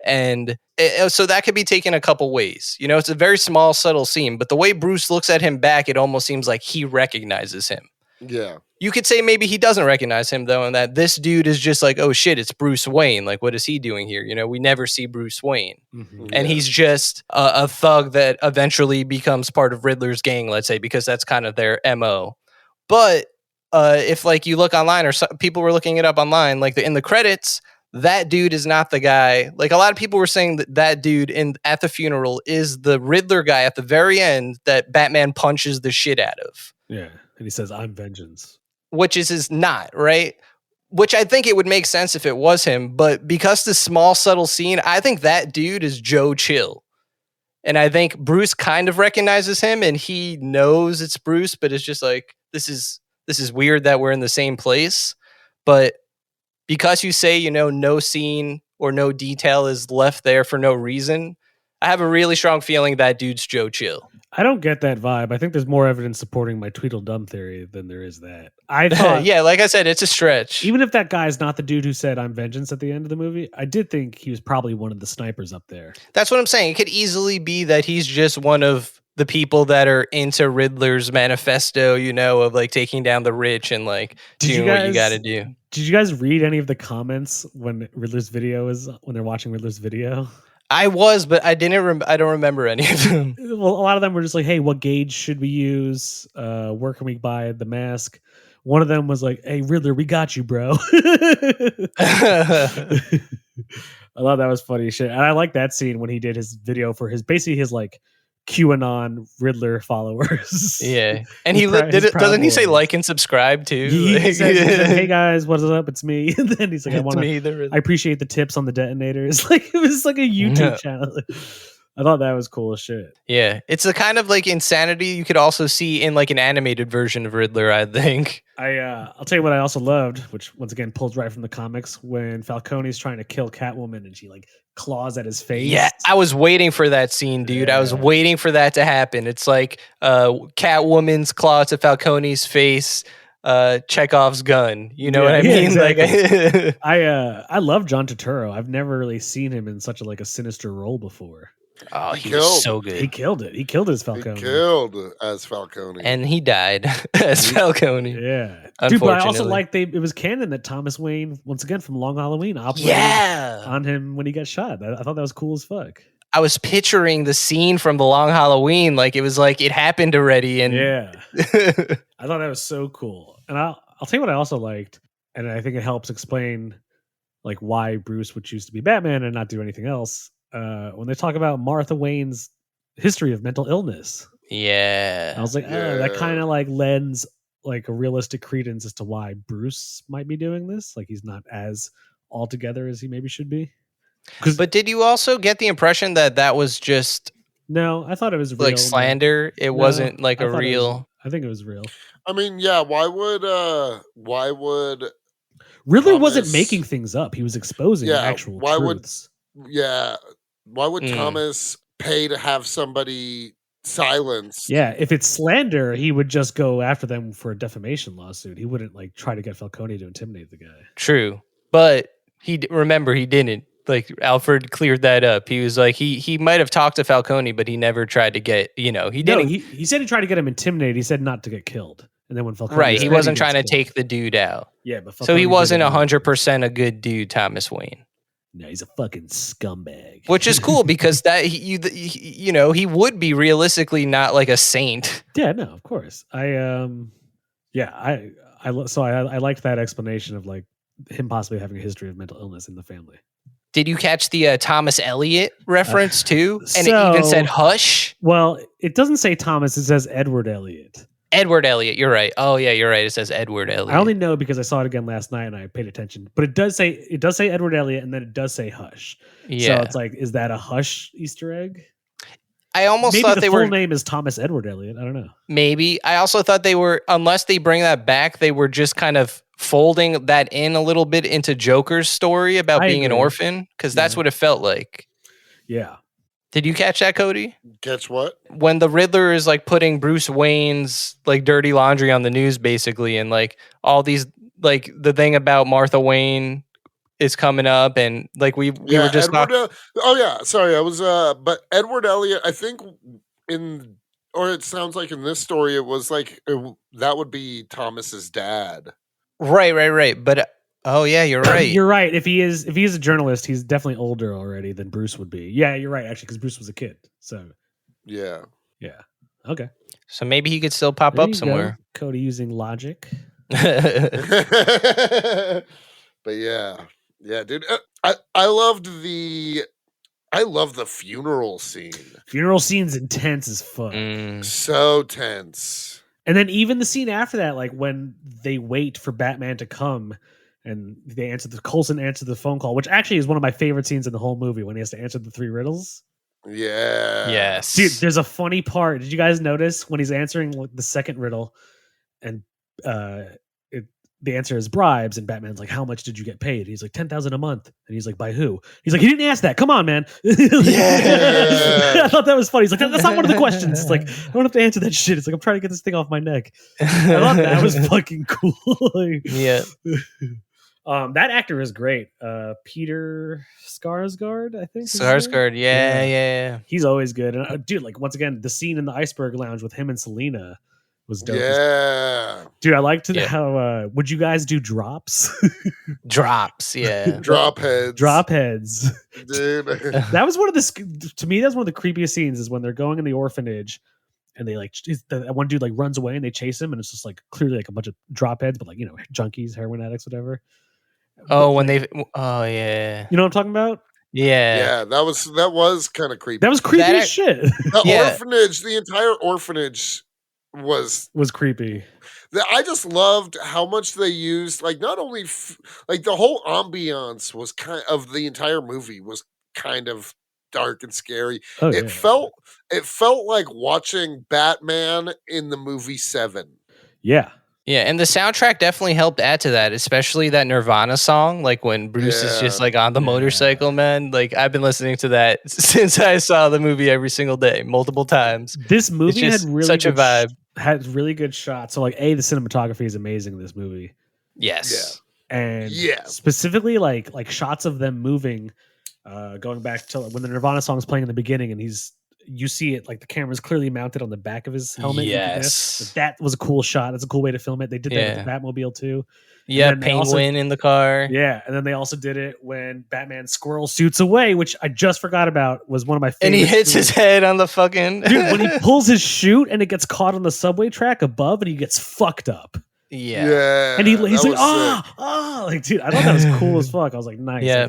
And so that could be taken a couple ways. It's a very small, subtle scene. But the way Bruce looks at him back, it almost seems like he recognizes him. Yeah. You could say maybe he doesn't recognize him, though, and that this dude is just like, "Oh, shit, it's Bruce Wayne. Like, what is he doing here?" We never see Bruce Wayne. Mm-hmm. And he's just a thug that eventually becomes part of Riddler's gang, let's say, because that's kind of their MO. But if, like, you look online, or people were looking it up online, like, in the credits, that dude is not the guy. Like, a lot of people were saying that dude at the funeral is the Riddler guy at the very end that Batman punches the shit out of. Yeah. And he says, "I'm vengeance." Which is not, right? Which I think it would make sense if it was him, but because this small, subtle scene, I think that dude is Joe Chill. And I think Bruce kind of recognizes him, and he knows it's Bruce, but it's just like, this is weird that we're in the same place. But because you say, no scene or no detail is left there for no reason, I have a really strong feeling that dude's Joe Chill. I don't get that vibe. I think there's more evidence supporting my Tweedledum theory than there is that. I thought, yeah, like I said, it's a stretch. Even if that guy's not the dude who said "I'm vengeance" at the end of the movie, I did think he was probably one of the snipers up there. That's what I'm saying. It could easily be that he's just one of the people that are into Riddler's manifesto, of like taking down the rich and like doing what you got to do. Did you guys read any of the comments when they're watching Riddler's video? I was, but I didn't. I don't remember any of them. Well, a lot of them were just like, "Hey, what gauge should we use? Where can we buy the mask?" One of them was like, "Hey, Riddler, we got you, bro." I thought that was funny shit, and I like that scene when he did his video for his like QAnon Riddler followers. Yeah, and doesn't he say like and subscribe too? He says, "Hey guys, what's up? It's me." And then he's like, "I appreciate the tips on the detonators." Like it was like a YouTube channel. I thought that was cool as shit. Yeah, it's the kind of like insanity you could also see in like an animated version of Riddler, I think. I'll tell you what I also loved, which once again pulls right from the comics, when Falcone's trying to kill Catwoman and she like claws at his face. Yeah, I was waiting for that scene, dude. I was waiting for that to happen. It's like Catwoman's claw to Falcone's face, Chekhov's gun. You know what I mean? Exactly. Like, I love John Turturro. I've never really seen him in such a sinister role before. Oh, he was so good. He killed it. He killed as Falcone. He killed as Falcone. And he died as Falcone. Yeah. Dude, but I also like it was canon that Thomas Wayne, once again from Long Halloween, operated on him when he got shot. I thought that was cool as fuck. I was picturing the scene from The Long Halloween, like it was like it happened already. And Yeah. I thought that was so cool. And I'll tell you what I also liked, and I think it helps explain like why Bruce would choose to be Batman and not do anything else. When they talk about Martha Wayne's history of mental illness. Yeah. I was like, oh, that kind of like lends like a realistic credence as to why Bruce might be doing this. Like he's not as altogether as he maybe should be. But did you also get the impression that that was just No, I thought it was real. like slander? It wasn't like a real. I think it was real. I mean, yeah. Why would Riddler wasn't making things up. He was exposing actual why truths. Why would Thomas pay to have somebody silenced? Yeah, if it's slander, he would just go after them for a defamation lawsuit. He wouldn't like try to get Falcone to intimidate the guy. True, but he didn't. Like Alfred cleared that up. He was like he might have talked to Falcone, but he never tried to get he didn't. No, he said he tried to get him intimidated. He said not to get killed. And then when Falcone he wasn't trying to take the dude out. Yeah, but Falcone so he wasn't 100% a good dude, Thomas Wayne. No, he's a fucking scumbag. Which is cool because that he would be realistically not like a saint. Yeah, no, of course. I liked that explanation of like him possibly having a history of mental illness in the family. Did you catch the Thomas Elliot reference too? And it even said hush. Well, it doesn't say Thomas; it says Edward Elliot. Edward Elliot, you're right. Oh yeah, you're right. It says Edward Elliot. I only know because I saw it again last night and I paid attention. But it does say Edward Elliot, and then it does say hush. Yeah. So it's like, is that a hush Easter egg? I almost maybe thought the full name is Thomas Edward Elliot. I don't know. Maybe. I also thought they were, unless they bring that back, they were just kind of folding that in a little bit into Joker's story about being an orphan, because that's what it felt like. Yeah. Did you catch that, Cody? Catch what? When the Riddler is like putting Bruce Wayne's like dirty laundry on the news, basically, and like all these, like the thing about Martha Wayne is coming up, and like we were just talking. Sorry, I was but Edward Elliot, I think it sounds like in this story it was like that would be Thomas's dad. Right. But oh yeah, you're right. You're right. If he is a journalist, he's definitely older already than Bruce would be. Yeah, you're right, actually, because Bruce was a kid. So yeah. Okay. So maybe he could still pop up somewhere. Cody using logic. But yeah, dude. I love the funeral scene. Funeral scene's intense as fuck. So tense. And then even the scene after that, like when they wait for Batman to come and Coulson answers the phone call, which actually is one of my favorite scenes in the whole movie when he has to answer the 3 riddles. Yeah. Yes. Dude, there's a funny part. Did you guys notice when he's answering the second riddle and the answer is bribes, and Batman's like, how much did you get paid? He's like, $10,000 a month. And he's like, by who? He's like, he didn't ask that. Come on, man. Yeah. I thought that was funny. He's like, that's not one of the questions. It's like, I don't have to answer that shit. It's like, I'm trying to get this thing off my neck. I thought that was fucking cool. Yeah. That actor is great. Peter Skarsgård, I think. Skarsgård, yeah. He's always good. And dude, like once again, the scene in the Iceberg Lounge with him and Selena was dope. Yeah. Dude, I liked how would you guys do drops? Drops, yeah. Drop heads. Dude. That was one of the creepiest scenes is when they're going in the orphanage and they like one dude like runs away and they chase him and it's just like clearly like a bunch of drop heads, but like, junkies, heroin addicts, whatever. Oh, yeah. You know what I'm talking about? Yeah. That was kind of creepy. That was creepy as shit. Orphanage, the entire orphanage was creepy. I just loved how much they used, like not only like the whole ambiance was kind of the entire movie was kind of dark and scary. It felt like watching Batman in the movie 7. Yeah. Yeah, and the soundtrack definitely helped add to that, especially that Nirvana song, like when Bruce is just like on the motorcycle, man. Like I've been listening to that since I saw the movie every single day, multiple times. This movie had really such a vibe. Had really good shots. So like the cinematography is amazing in this movie. Yes. Yeah. And specifically like shots of them moving, going back to when the Nirvana song is playing in the beginning and he's you see it like the camera's clearly mounted on the back of his helmet. Yes. That was a cool shot. That's a cool way to film it. They did that with the Batmobile too. Yeah, Penguin in the car. Yeah, and then they also did it when Batman squirrel suits away, which I just forgot about. Was one of my favorite. And he hits his head on the fucking dude when he pulls his chute and it gets caught on the subway track above, and he gets fucked up. Yeah, and he's like, like, dude, I thought that was cool as fuck. I was like, nice. Yeah,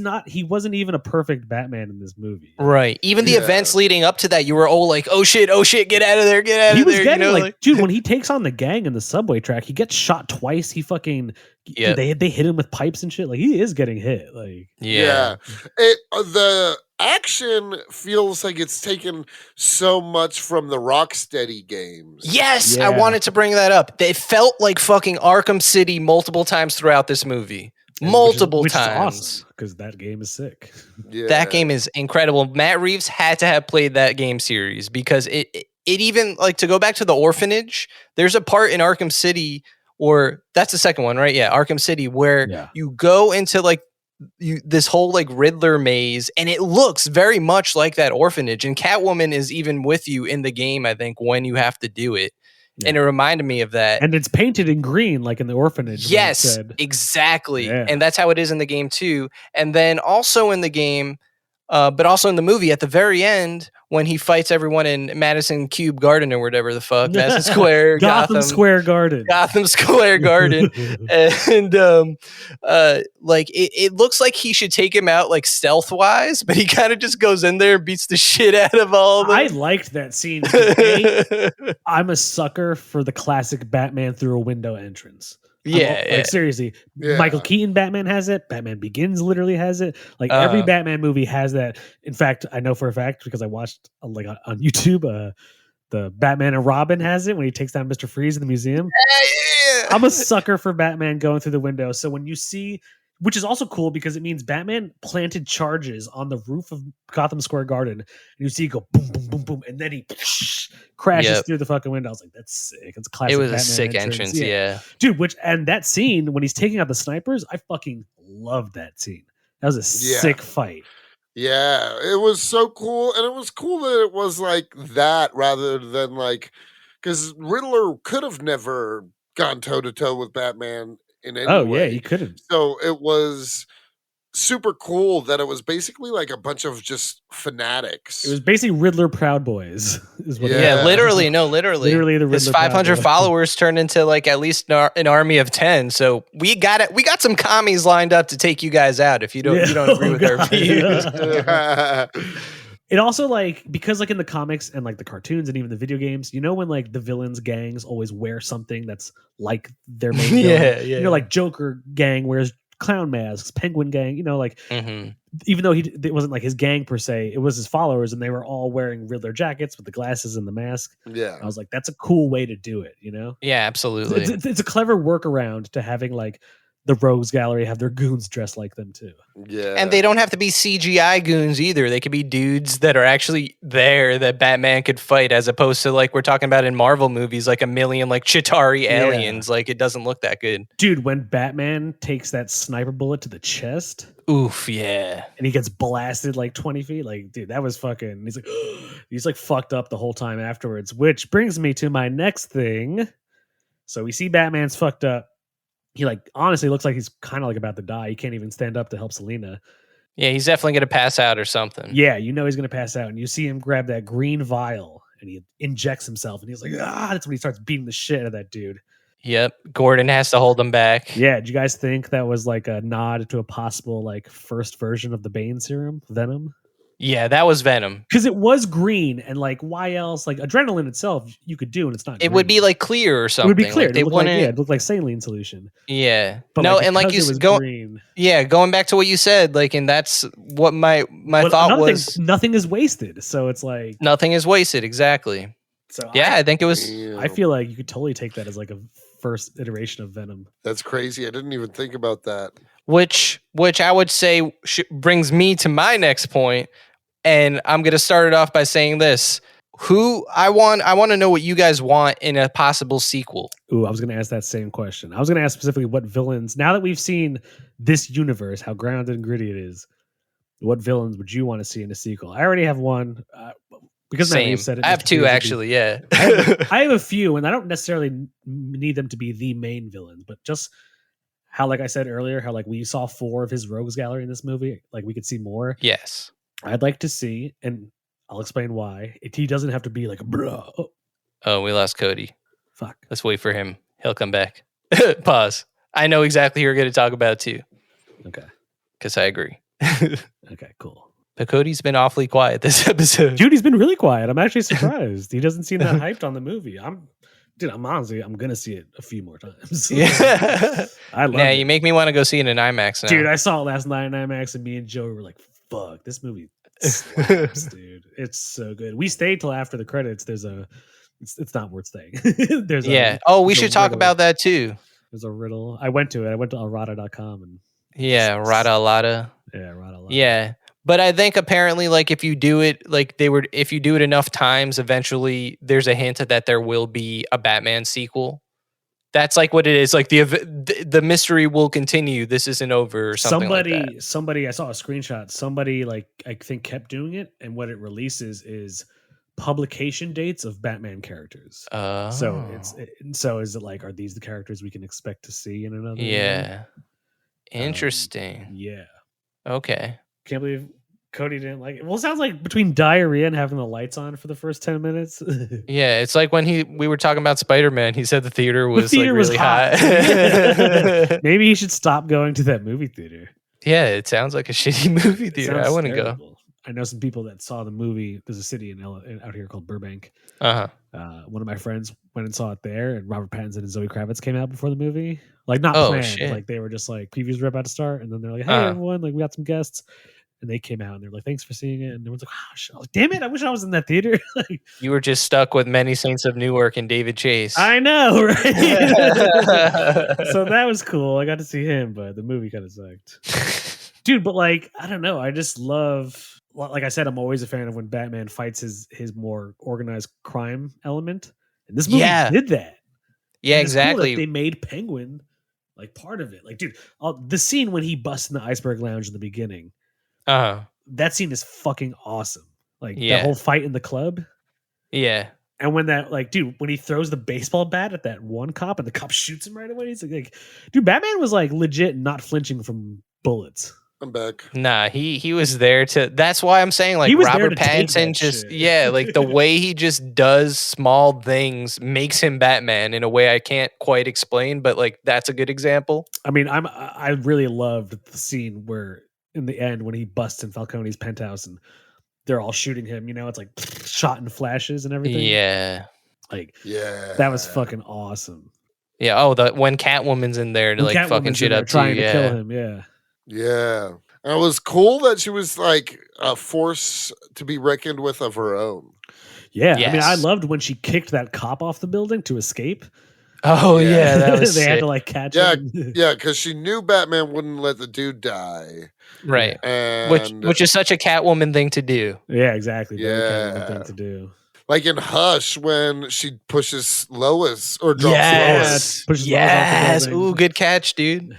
like, he wasn't even a perfect Batman in this movie, right? Even the events leading up to that, you were all like, oh shit, get out of there, he was getting like, dude, when he takes on the gang in the subway track, he gets shot twice. He fucking, dude, they hit him with pipes and shit. Like, he is getting hit. Like, the action feels like it's taken so much from the Rocksteady games. Yes, I wanted to bring that up. It felt like fucking Arkham City multiple times throughout this movie. Multiple which times. Is awesome, because that game is sick. Yeah. That game is incredible. Matt Reeves had to have played that game series because it even, like, to go back to the orphanage, there's a part in Arkham City, or that's the second one, right? Yeah, Arkham City, where you go into like this whole like Riddler maze, and it looks very much like that orphanage, and Catwoman is even with you in the game, I think, when you have to do it. And it reminded me of that. And it's painted in green like in the orphanage. Yes, exactly. And that's how it is in the game too. And then also in the game, but also in the movie at the very end, when he fights everyone in Madison Cube Garden or whatever the fuck, Madison Square, Gotham Square Garden, and like it looks like he should take him out like stealth wise, but he kind of just goes in there and beats the shit out of all of them. I liked that scene. I'm a sucker for the classic Batman through a window entrance. Like, seriously, Michael Keaton Batman has it. Batman Begins literally has it. Like, every Batman movie has that. In fact, I know for a fact because I watched like on YouTube, the Batman and Robin has it when he takes down Mr. Freeze in the museum. I'm a sucker for Batman going through the window. So when you see, which is also cool because it means Batman planted charges on the roof of Gotham Square Garden, and you see it go boom, boom, boom, boom, and then he crashes through the fucking window. I was like, that's sick. It's classic. It was Batman a sick entrance, dude. And that scene when he's taking out the snipers, I fucking loved that scene. That was a sick fight. Yeah, it was so cool, and it was cool that it was like that rather than like, because Riddler could have never gone toe to toe with Batman in any way. He couldn't. So it was super cool that it was basically like a bunch of just fanatics. It was basically Riddler Proud Boys. Is what literally the Riddler. His 500 followers turned into like at least an army of 10. So we got it. We got some commies lined up to take you guys out if you don't agree with our views. It also, like, because like in the comics and like the cartoons and even the video games, you know, when like the villains gangs always wear something that's like their main villain. You know, like Joker gang wears clown masks, Penguin gang, you know, like even though it wasn't like his gang per se, it was his followers, and they were all wearing Riddler jackets with the glasses and the mask. I was like, that's a cool way to do it, you know? Absolutely. It's a clever workaround to having like the Rogues Gallery have their goons dressed like them too. And they don't have to be CGI goons either. They could be dudes that are actually there that Batman could fight, as opposed to like we're talking about in Marvel movies, like a million like Chitauri aliens. Like, it doesn't look that good. Dude, when Batman takes that sniper bullet to the chest. Oof, yeah. And he gets blasted like 20 feet. Like, dude, that was fucking, he's like fucked up the whole time afterwards, which brings me to my next thing. So we see Batman's fucked up. He like honestly looks like he's kind of like about to die. He can't even stand up to help Selina. Yeah, he's definitely going to pass out or something. Yeah, you know he's going to pass out. And you see him grab that green vial and he injects himself. And he's like, that's when he starts beating the shit out of that dude. Yep. Gordon has to hold him back. Yeah. Did you guys think that was like a nod to a possible like first version of the Bane serum, Venom? Yeah, that was Venom. Because it was green, and like, why else? Like, adrenaline itself, you could do, and it's not. It would be like clear or something. It would be clear. Like, it looked like saline solution. Yeah. But no, like, and like green. Yeah, going back to what you said, like, and that's what my thought was. Nothing is wasted, so it's like nothing is wasted. Exactly. So yeah, I think it was. I feel like you could totally take that as like a first iteration of Venom. That's crazy. I didn't even think about that. Which I would say brings me to my next point. And I'm going to start it off by saying this. I want to know what you guys want in a possible sequel. Ooh, I was going to ask that same question. I was going to ask specifically what villains, now that we've seen this universe, how grounded and gritty it is, what villains would you want to see in a sequel? I already have one. because Matt Same. Reeves said it. I have Mr. two Freeze would be- actually. Yeah. I have a few, and I don't necessarily need them to be the main villains, but just how, like I said earlier, how like we saw 4 of his rogues gallery in this movie, like we could see more. Yes. I'd like to see, and I'll explain why. He doesn't have to be like, bro. Oh, we lost Cody. Fuck. Let's wait for him. He'll come back. Pause. I know exactly who you're going to talk about too, Okay. because I agree. Okay, cool. But Cody's been awfully quiet this episode. Dude, he's been really quiet. I'm actually surprised. He doesn't seem that hyped on the movie. I'm honestly, I'm gonna see it a few more times. Yeah. I love Nah, it. you make me want to go see it in IMAX now. Dude, I saw it last night in IMAX, and me and Joe were like, fuck, this movie slaps, dude. It's so good. We stayed till after the credits. It's not worth staying. Yeah. Oh, we there's a should talk riddle. about that too. There's a riddle. I went to it. I went to alrada.com and Yeah, Rada Lada. yeah, Rada. Yeah. But I think apparently, like, if you do it, if you do it enough times, eventually there's a hint that there will be a Batman sequel. That's like what it is. Like the mystery will continue. This isn't over or something like that. Somebody, I saw a screenshot. Somebody, like, I think kept doing it, and what it releases is publication dates of Batman characters. So is it like, are these the characters we can expect to see in another movie? Yeah. Interesting. Yeah. Okay. Can't believe Cody didn't like it. Well, it sounds like between diarrhea and having the lights on for the first 10 minutes. Yeah, it's like when we were talking about Spider-Man, he said the theater was really hot. Maybe he should stop going to that movie theater. Yeah, it sounds like a shitty movie It theater. I sounds wouldn't go. terrible. I know some people that saw the movie. There's a city out here called Burbank. Uh-huh. One of my friends went and saw it there, and Robert Pattinson and Zoe Kravitz came out before the movie. Like, not Oh, planned. shit. Like, they were just like, previews were about to start, and then they're like, hey, Uh-huh. everyone, like, we got some guests. And they came out, and they're like, thanks for seeing it. And everyone's like, oh, shit. I was like, damn it, I wish I was in that theater. Like, You were just stuck with Many Saints of Newark and David Chase. I know, right? So that was cool. I got to see him, but the movie kind of sucked. Dude, but like, I don't know. I just love, like I said, I'm always a fan of when Batman fights his more organized crime element. And this movie did that. Yeah, And it's cool that exactly. they made Penguin like part of it. Like, dude, the scene when he busts in the Iceberg Lounge in the beginning, Uh-huh. that scene is fucking awesome. Like, Yeah. the whole fight in the club. Yeah. And when that, like, dude, when he throws the baseball bat at that one cop and the cop shoots him right away, he's like, dude, Batman was like legit not flinching from bullets. I'm back. Nah, he was there to. That's why I'm saying, like, He was there Robert to take Pattinson that just shit. like the way he just does small things makes him Batman in a way I can't quite explain, but like that's a good example. I mean, I really loved the scene where in the end when he busts in Falcone's penthouse and they're all shooting him. You know, it's like shot in flashes and everything. Yeah. Like, Yeah. that was fucking awesome. Yeah. Oh, when Catwoman's in there to When like Catwoman's fucking in shit there up too. trying to Yeah. kill him. Yeah. Yeah. And it was cool that she was like a force to be reckoned with of her own. Yeah. I mean, I Yes. loved when she kicked that cop off the building to escape. Oh yeah, that was they had sick. to like catch Yeah, him. Yeah, because she knew Batman wouldn't let the dude die. Right. And Which is such a Catwoman thing to do. Yeah, exactly. Very kind of Yeah. thing to do. like in Hush when she pushes Lois or drops Lois. Yes. Pushes Lois off the Yes. building. Ooh, good catch, dude.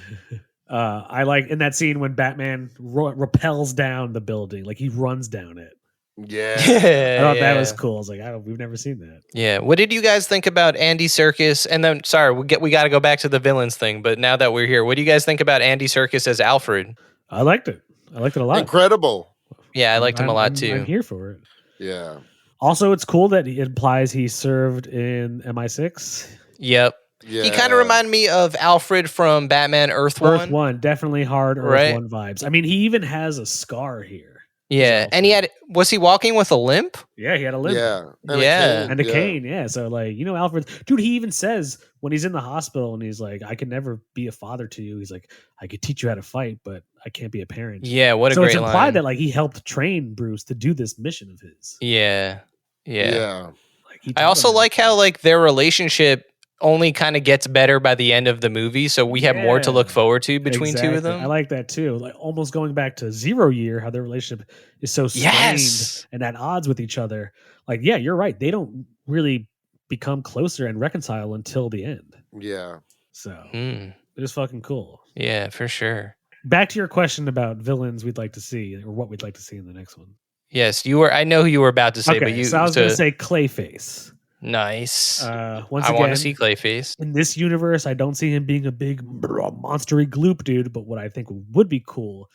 I like in that scene when Batman rappels down the building, like he runs down it. Yeah. I thought that was cool. I was like, we've never seen that. Yeah. What did you guys think about Andy Serkis? And then, sorry, we got to go back to the villains thing. But now that we're here, what do you guys think about Andy Serkis as Alfred? I liked it. I liked it a lot. Incredible. Yeah, I liked him a lot too. I'm here for it. Yeah. Also, it's cool that it implies he served in MI6. Yep. Yeah. He kind of reminded me of Alfred from Batman Earth Earth One. One, definitely hard Earth Right. One vibes. I mean, he even has a scar here. Yeah, and was he walking with a limp? Yeah, he had a limp. Yeah. Yeah. And a cane, yeah. So, like, you know, Alfred, dude, he even says when he's in the hospital and he's like, I could never be a father to you. He's like, I could teach you how to fight, but I can't be a parent. Yeah, what a so great it's implied line. that, like, he helped train Bruce to do this mission of his. Yeah. Like, he I taught also him like everything. how like their relationship only kind of gets better by the end of the movie, so we have more to look Yeah. forward to between two of Exactly. them. I like that too. Like almost going back to Zero Year, how their relationship is so strained Yes. and at odds with each other. Like, yeah, you're right. They don't really become closer and reconcile until the end. Yeah. So Mm, it is fucking cool. yeah, for sure. Back to your question about villains we'd like to see or what we'd like to see in the next one. Yes, you were. I know who you were about to say, but Okay, you. so I was going to say Clayface. Nice. Once I again, want to see Clayface. in this universe, I don't see him being a big monstery gloop dude, but what I think would be cool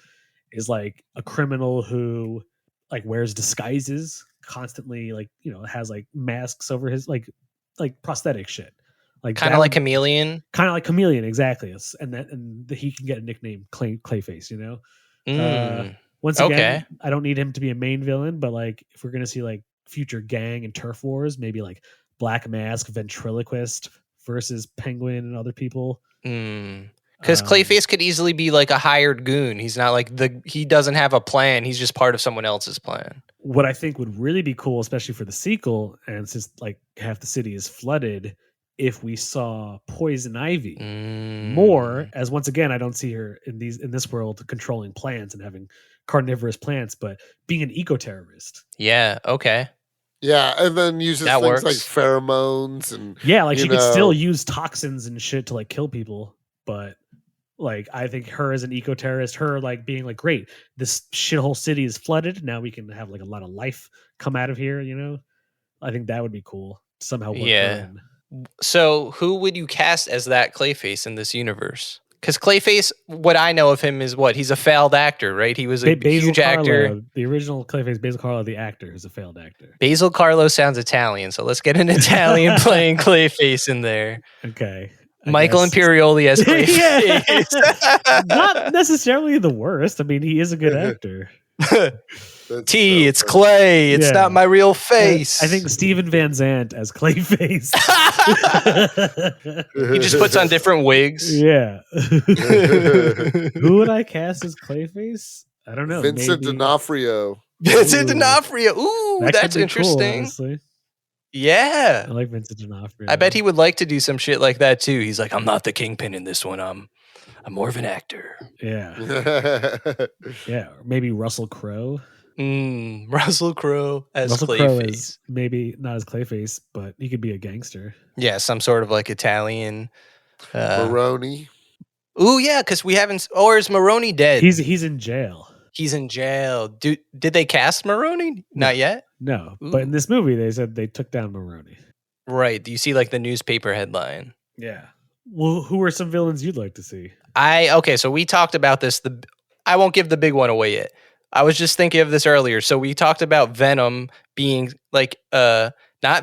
is like a criminal who like wears disguises constantly, like, you know, has like masks over his like prosthetic shit. Like Kind of like Chameleon. Kind of like Chameleon, exactly. And he can get a nickname Clayface, you know? Once again, I don't need him to be a main villain, but like if we're gonna see like future gang and turf wars, maybe like Black Mask, Ventriloquist versus Penguin and other people. Because Clayface could easily be like a hired goon. He's not like he doesn't have a plan. He's just part of someone else's plan. What I think would really be cool, especially for the sequel, and since like half the city is flooded, if we saw Poison Ivy more, as once again, I don't see her in this world controlling plants and having carnivorous plants, but being an eco-terrorist. Yeah, okay. Yeah, and then uses that things works. like pheromones and like she could still use toxins and shit to like kill people, but like I think her as an eco-terrorist, her like being like, great, this shithole city is flooded, now we can have like a lot of life come out of here, you know? I think that would be cool. Somehow work her in. So who would you cast as that Clayface in this universe? Because Clayface, what I know of him is what? He's a failed actor, right? He was a huge actor. The original Clayface, Basil Carlo, the actor, is a failed actor. Basil Carlo sounds Italian, so let's get an Italian playing Clayface in there. Okay. Michael Imperioli as Clayface. Not necessarily the worst. I mean, he is a good actor. It's Clay. It's not my real face. I think Steven Van Zandt as Clayface. He just puts on different wigs. Yeah. Who would I cast as Clayface? I don't know. Vincent D'Onofrio. Vincent D'Onofrio. Ooh, that's interesting. Cool, yeah. I like Vincent D'Onofrio. I bet he would like to do some shit like that too. He's like, I'm not the kingpin in this one. I'm more of an actor. Yeah. Yeah. Or maybe Russell Crowe. Russell Crowe as Clayface. Maybe not as Clayface, but he could be a gangster. Yeah, some sort of like Italian. Maroni. Ooh, yeah, because we haven't. Or is Maroni dead? He's in jail. He's in jail. Did they cast Maroni? Not yet? No. Ooh. But in this movie, they said they took down Maroni. Right. Do you see like the newspaper headline? Yeah. Well, who are some villains you'd like to see? Okay, so we talked about this. I won't give the big one away yet. I was just thinking of this earlier. So we talked about Venom being like not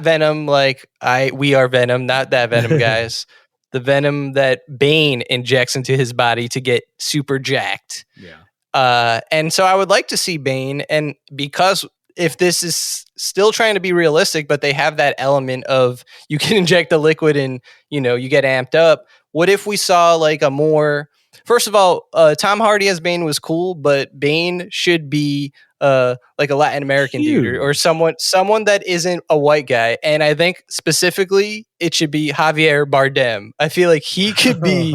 Venom like we are Venom, not that Venom, guys. The Venom that Bane injects into his body to get super jacked. Yeah. And so I would like to see Bane, and because if this is still trying to be realistic, but they have that element of you can inject the liquid and, you know, you get amped up. What if we saw like a more, first of all, Tom Hardy as Bane was cool, but Bane should be like a Latin American dude or someone that isn't a white guy. And I think specifically it should be Javier Bardem. I feel like he could be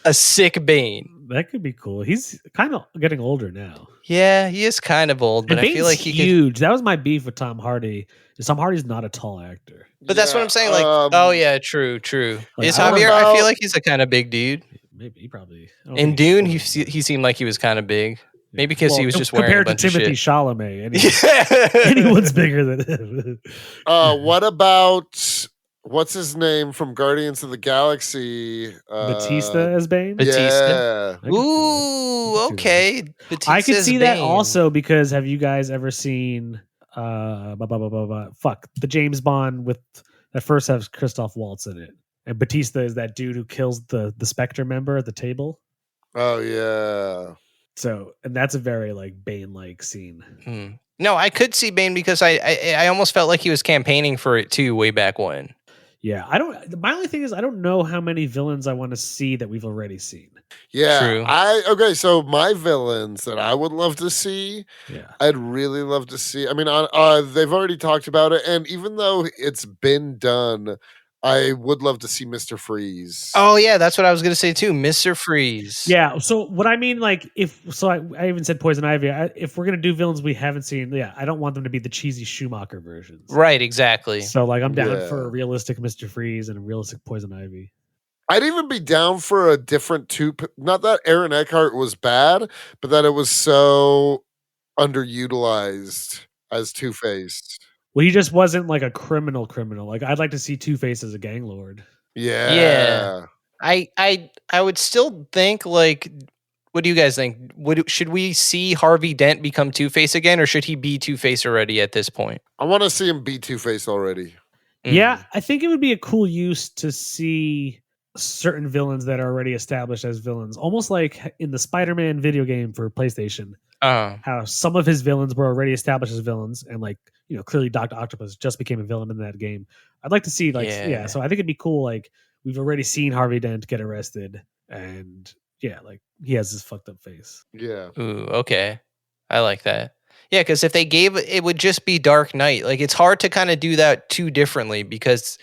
a sick Bane. That could be cool. He's kind of getting older now. Yeah, he is kind of old, but I feel like he huge. That was my beef with Tom Hardy. Tom Hardy's not a tall actor. But that's what I'm saying. Like, oh yeah, true. Like, is Javier? I feel like he's a kind of big dude. Maybe he probably. In Dune, he seemed like he was kind of big. Maybe because he was just wearing a bunch of shit. Compared to Timothée Chalamet, anyone's bigger than him. What about what's his name from Guardians of the Galaxy? Batista as Bane? Batista. Yeah. Ooh, okay. Batista I could see that also because have you guys ever seen the James Bond with that first has Christoph Waltz in it? And Batista is that dude who kills the Spectre member at the table. Oh yeah. So, and that's a very like Bane-like scene. No, I could see Bane because I almost felt like he was campaigning for it too way back when. Yeah, my only thing is I don't know how many villains I want to see that we've already seen. Yeah. True. So my villains that I would love to see, I'd really love to see. I mean, they've already talked about it, and even though it's been done, I would love to see Mr. Freeze. Oh yeah, that's what I was gonna say too, Mr. Freeze. Yeah. So what I mean, like, I even said Poison Ivy. If we're gonna do villains we haven't seen, I don't want them to be the cheesy Schumacher versions. Right. Exactly. So like, I'm down for a realistic Mr. Freeze and a realistic Poison Ivy. I'd even be down for a different not that Aaron Eckhart was bad, but that it was so underutilized as Two-Face. Well, he just wasn't like a criminal. Like, I'd like to see Two-Face as a gang lord. Yeah. I would still think like, what do you guys think? Should we see Harvey Dent become Two-Face again, or should he be Two-Face already at this point? I want to see him be Two-Face already. Yeah, I think it would be a cool use to see certain villains that are already established as villains, almost like in the Spider-Man video game for PlayStation. How some of his villains were already established as villains, and like, you know, clearly Dr. Octopus just became a villain in that game. I'd like to see like so I think it'd be cool. Like, we've already seen Harvey Dent get arrested, and like he has this fucked up face. Yeah. Ooh, okay. I like that. Yeah, because if they gave it would just be Dark Knight. Like, it's hard to kind of do that too differently, because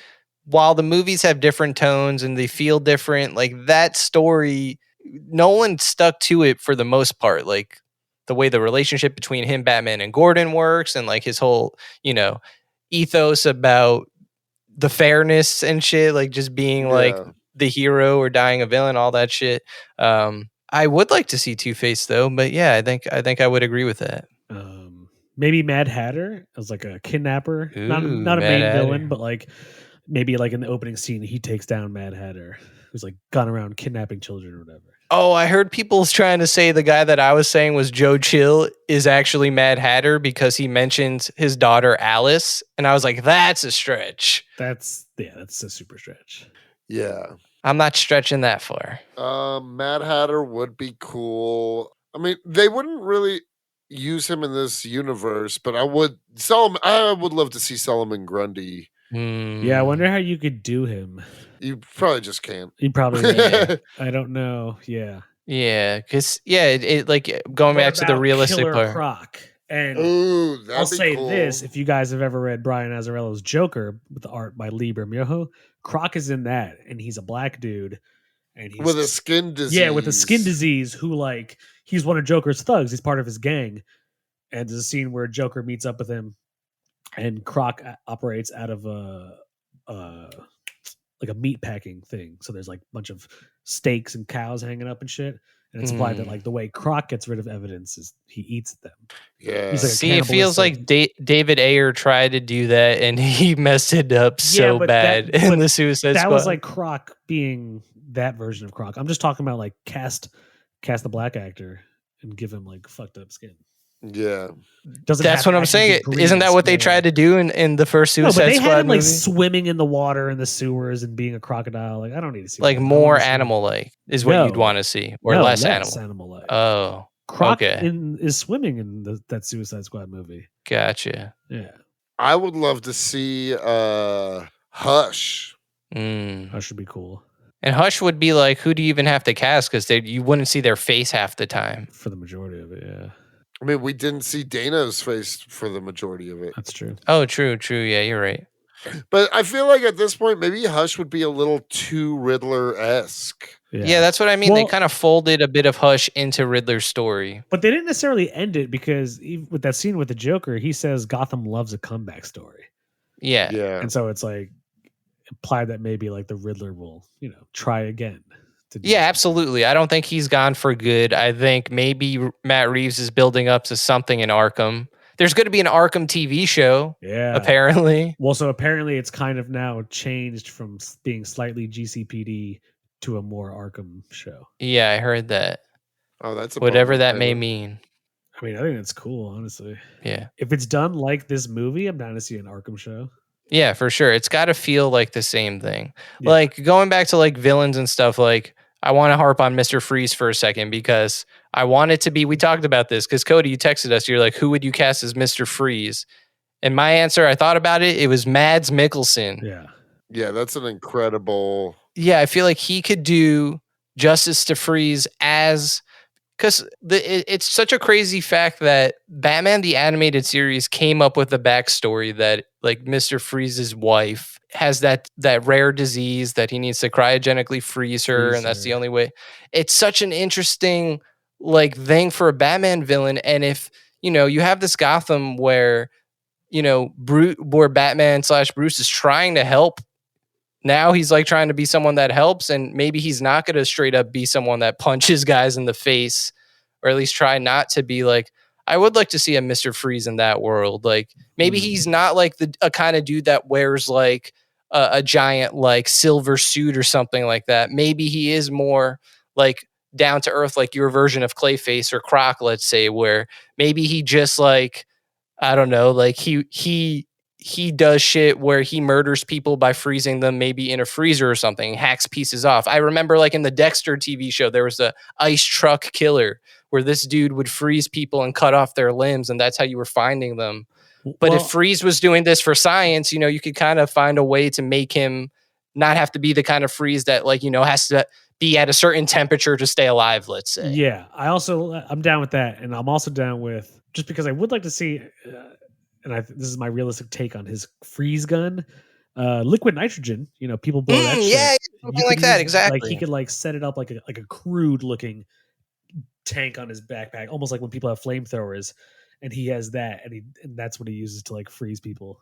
while the movies have different tones and they feel different, like that story, Nolan stuck to it for the most part. Like, the way the relationship between him, Batman, and Gordon works, and like his whole, you know, ethos about the fairness and shit, like just being like the hero or dying a villain, all that shit. I would like to see Two-Face though, but yeah, I think I would agree with that. Maybe Mad Hatter as like a kidnapper, not a main villain, but like maybe like in the opening scene he takes down Mad Hatter, who's like gone around kidnapping children or whatever. Oh, I heard people trying to say the guy that I was saying was Joe Chill is actually Mad Hatter because he mentions his daughter Alice, and I was like, that's a stretch. That's a super stretch. Yeah. I'm not stretching that far. Mad Hatter would be cool. I mean, they wouldn't really use him in this universe, but I would love to see Solomon Grundy. Yeah, I wonder how you could do him. You probably just can't. You probably I don't know. Yeah. Yeah, because it like going back to the realistic Killer part. Croc. And I'll say cool. This: if you guys have ever read Brian Azzarello's Joker with the art by Lee Bermejo, Croc is in that, and he's a black dude, and he's with a skin disease. Yeah, with a skin disease. Who like he's one of Joker's thugs. He's part of his gang, and there's a scene where Joker meets up with him, and Croc operates out of like a meat packing thing. So there's like a bunch of steaks and cows hanging up and shit. And it's implied that like the way Croc gets rid of evidence is he eats them. Yeah. He's like See, it feels like David Ayer tried to do that and he messed it up so bad in the Suicide Squad. That was like Croc being that version of Croc. I'm just talking about like cast the black actor and give him like fucked up skin. Yeah. That's what I'm saying. Isn't that what they tried to do in the first Suicide Squad? But they had him movie? Like swimming in the water in the sewers and being a crocodile. Like, I don't need to see like that. more animal-like is what you'd want to see, or less animal-like. Oh, Croc is swimming in that Suicide Squad movie. Gotcha. Yeah, I would love to see Hush. Hush would be cool. And Hush would be like, who do you even have to cast? Because you wouldn't see their face half the time. For the majority of it, yeah. I mean, we didn't see Dano's face for the majority of it. That's true. Oh, true. Yeah, you're right. But I feel like at this point, maybe Hush would be a little too Riddler-esque. Yeah, that's what I mean. They kind of folded a bit of Hush into Riddler's story. But they didn't necessarily end it, because with that scene with the Joker, he says Gotham loves a comeback story. Yeah. And so it's like implied that maybe like the Riddler will, try again. Yeah, absolutely. I don't think he's gone for good. I think maybe Matt Reeves is building up to something in Arkham. There's going to be an Arkham TV show. Yeah. Apparently. Well, so apparently it's kind of now changed from being slightly GCPD to a more Arkham show. Yeah, I heard that. Oh, that's whatever that may mean. I mean, I think that's cool, honestly. Yeah. If it's done like this movie, I'm down to see an Arkham show. Yeah, for sure. It's got to feel like the same thing. Yeah. Like going back to like villains and stuff, like I want to harp on Mr. Freeze for a second, because I want it to be, we talked about this because Cody, you texted us, you're like, who would you cast as Mr. Freeze? And my answer, I thought about it, it was Mads Mikkelsen. Yeah. Yeah, that's an incredible. Yeah, I feel like he could do justice to Freeze because it's such a crazy fact that Batman the Animated Series came up with the backstory that like Mr. Freeze's wife has that rare disease that he needs to cryogenically freeze her, and that's the only way. It's such an interesting like thing for a Batman villain, and if you have this Gotham where where Batman / Bruce is trying to help. Now he's like trying to be someone that helps, and maybe he's not going to straight up be someone that punches guys in the face, or at least try not to be like, I would like to see a Mr. Freeze in that world. Like maybe he's not like a kind of dude that wears like a giant like silver suit or something like that. Maybe he is more like down to earth, like your version of Clayface or Croc, let's say, where maybe he just like, I don't know, like he does shit where he murders people by freezing them maybe in a freezer or something, hacks pieces off. I remember like in the Dexter TV show, there was a ice truck killer where this dude would freeze people and cut off their limbs, and that's how you were finding them. But if Freeze was doing this for science, you know, you could kind of find a way to make him not have to be the kind of freeze that, like, you know, has to be at a certain temperature to stay alive, let's say. Yeah, I'm down with that. And I'm also down with, just because I would like to see, this is my realistic take on his freeze gun, liquid nitrogen. You know, people blow that shit. Yeah, something like that, exactly. Like he could like set it up like a crude looking tank on his backpack, almost like when people have flamethrowers, and he has that, and that's what he uses to like freeze people.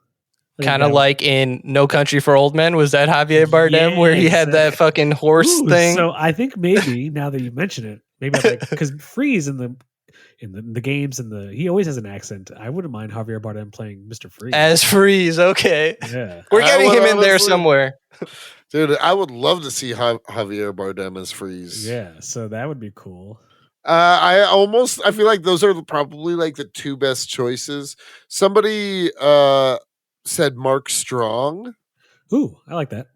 Kind of like in No Country for Old Men. Was that Javier Bardem where he had that fucking horse thing? So I think maybe now that you mention it, maybe because Freeze in the games he always has an accent. I wouldn't mind Javier Bardem playing Mr. Freeze as Freeze. Okay, yeah, we're getting him in there somewhere. Dude, I would love to see Javier Bardem as Freeze. Yeah, so that would be cool. I feel like those are probably like the two best choices. Somebody said Mark Strong. Ooh, I like that.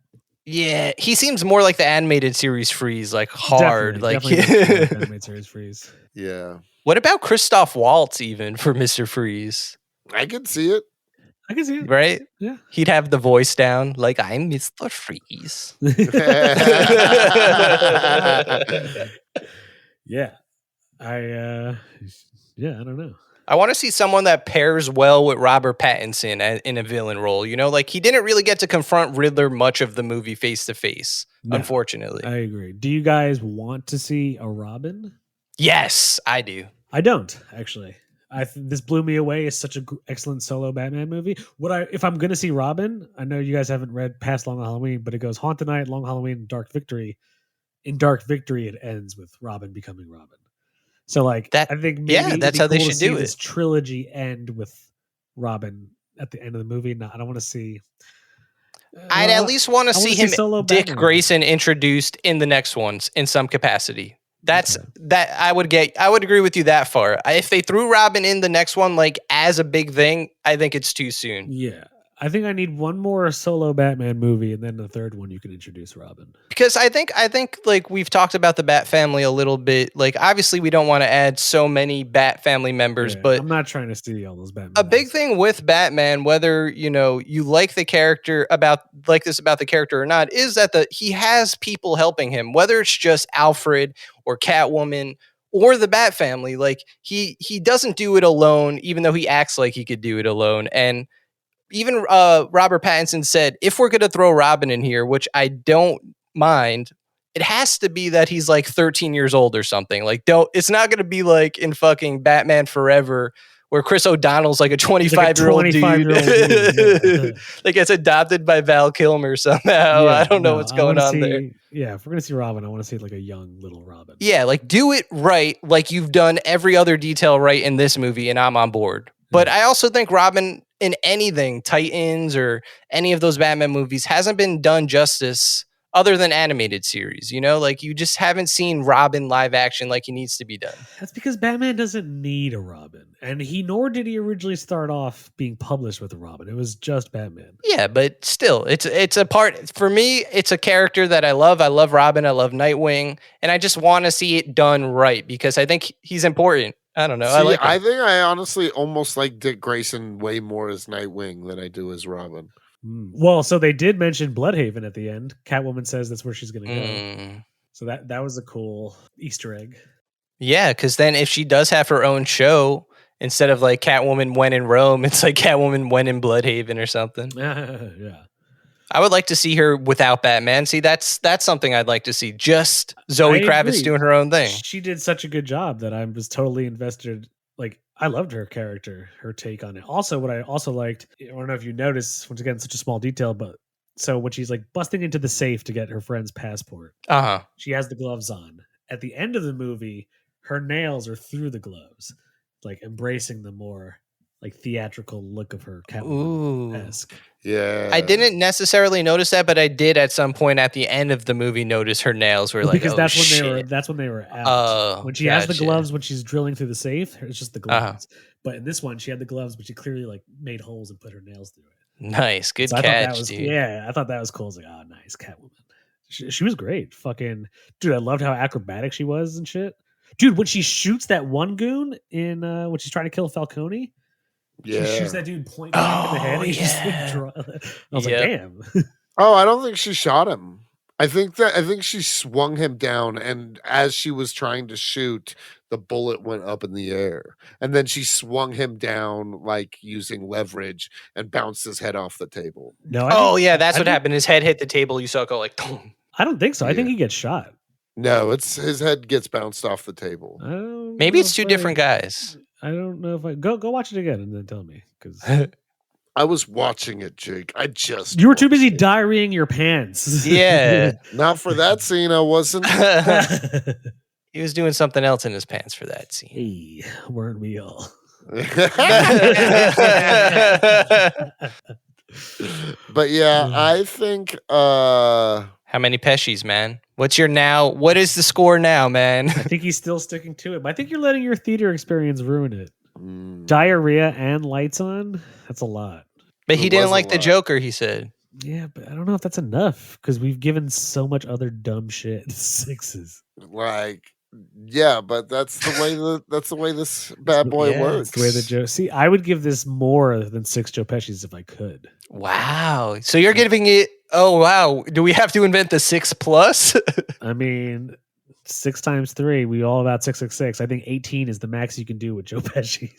Yeah, he seems more like the animated series Freeze, like hard. Definitely like animated series Freeze. Yeah. What about Christoph Waltz even for Mr. Freeze? I could see it. I can see it. Right? Yeah. He'd have the voice down, like, I'm Mr. Freeze. Yeah. I don't know. I want to see someone that pairs well with Robert Pattinson in a villain role. You know, like he didn't really get to confront Riddler much of the movie face to face, unfortunately. I agree. Do you guys want to see a Robin? Yes, I do. I don't, actually. This blew me away. It's such an excellent solo Batman movie. If I'm going to see Robin, I know you guys haven't read past Long Halloween, but it goes Haunted Night, Long Halloween, Dark Victory. In Dark Victory, it ends with Robin becoming Robin. So, like, I think maybe that's how they should do it. This trilogy end with Robin at the end of the movie. I don't want to see. I'd at least want to see him, Dick Batman. Grayson, introduced in the next ones in some capacity. That I would agree with you that far. If they threw Robin in the next one, like as a big thing, I think it's too soon. Yeah. I think I need one more solo Batman movie, and then the third one you can introduce Robin. Because I think like we've talked about the Bat family a little bit. Like obviously we don't want to add so many Bat family members, but I'm not trying to see all those Batman. A big thing with Batman, whether you like the character about the character or not, is that he has people helping him, whether it's just Alfred or Catwoman or the Bat family. Like he doesn't do it alone, even though he acts like he could do it alone. And even Robert Pattinson said, if we're going to throw Robin in here, which I don't mind, it has to be that he's like 13 years old or something. Like, it's not going to be like in fucking Batman Forever where Chris O'Donnell's like a 25-year-old dude. Like it's adopted by Val Kilmer somehow. I don't know what's going on there. Yeah, if we're going to see Robin, I want to see like a young little Robin. Yeah, like do it right. Like you've done every other detail right in this movie and I'm on board. But I also think Robin in anything, Titans or any of those Batman movies, hasn't been done justice other than animated series. Like you just haven't seen Robin live action like he needs to be done. That's because Batman doesn't need a Robin. And nor did he originally start off being published with a Robin. It was just Batman. Yeah, but still, it's a part, for me, it's a character that I love. I love Robin. I love Nightwing. And I just want to see it done right because I think he's important. I don't know. I think I honestly almost like Dick Grayson way more as Nightwing than I do as Robin. Well, so they did mention Bloodhaven at the end. Catwoman says that's where she's going to go. So that was a cool Easter egg. Yeah, because then if she does have her own show, instead of like Catwoman When in Rome, it's like Catwoman When in Bloodhaven or something. Yeah. I would like to see her without Batman. See, that's something I'd like to see. Just Zoe Kravitz doing her own thing. She did such a good job that I was totally invested. Like, I loved her character, her take on it. Also, what I also liked, I don't know if you noticed, once again, such a small detail, but so when she's like busting into the safe to get her friend's passport, she has the gloves on. At the end of the movie, her nails are through the gloves. like embracing the more like theatrical look of her Ooh. Catwoman-esque. Yeah. I didn't necessarily notice that, but I did at some point at the end of the movie notice her nails were Well, like, because oh, that's shit. when they were out. Oh, when she has the gotcha. gloves when she's drilling through the safe, it's just the Uh-huh. gloves. But in this one, she had the gloves, but she clearly like made holes and put her nails through it. Nice, good So I thought that catch, was dude. yeah. I thought that was cool. I was like, oh, nice Catwoman. She was great. Fucking dude, I loved how acrobatic she was and shit. Dude, when she shoots that one goon in when she's trying to kill Falcone, she shoots that dude point blank in the head. And he's just like, I was like, damn. Oh, I don't think she shot him. I think she swung him down, and as she was trying to shoot, the bullet went up in the air, and then she swung him down like using leverage and bounced his head off the table. No, that's what happened. His head hit the table. You saw it go like, boom. I don't think so. I think he gets shot. No, it's his head gets bounced off the table. Maybe it's two different guys. I don't know if I go watch it again and then tell me because I was watching it, Jake. You were too busy diarrheaing your pants. Yeah. Not for that scene, I wasn't. He was doing something else in his pants for that scene. Hey, weren't we all? But yeah, I think how many Pesci's, man? What is the score now, man? I think he's still sticking to it, but I think you're letting your theater experience ruin it. Diarrhea and lights on, that's a lot. But he didn't like the Joker, he said. Yeah, but I don't know if that's enough because we've given so much other dumb shit 6s. Like, yeah, but that's the way this bad boy works. The way that Joe. See, I would give this more than 6 Joe Pesci's if I could. Wow. So you're giving it? Oh wow. Do we have to invent the 6+? I mean, 6 times 3, we all about 666. I think 18 is the max you can do with Joe Pesci.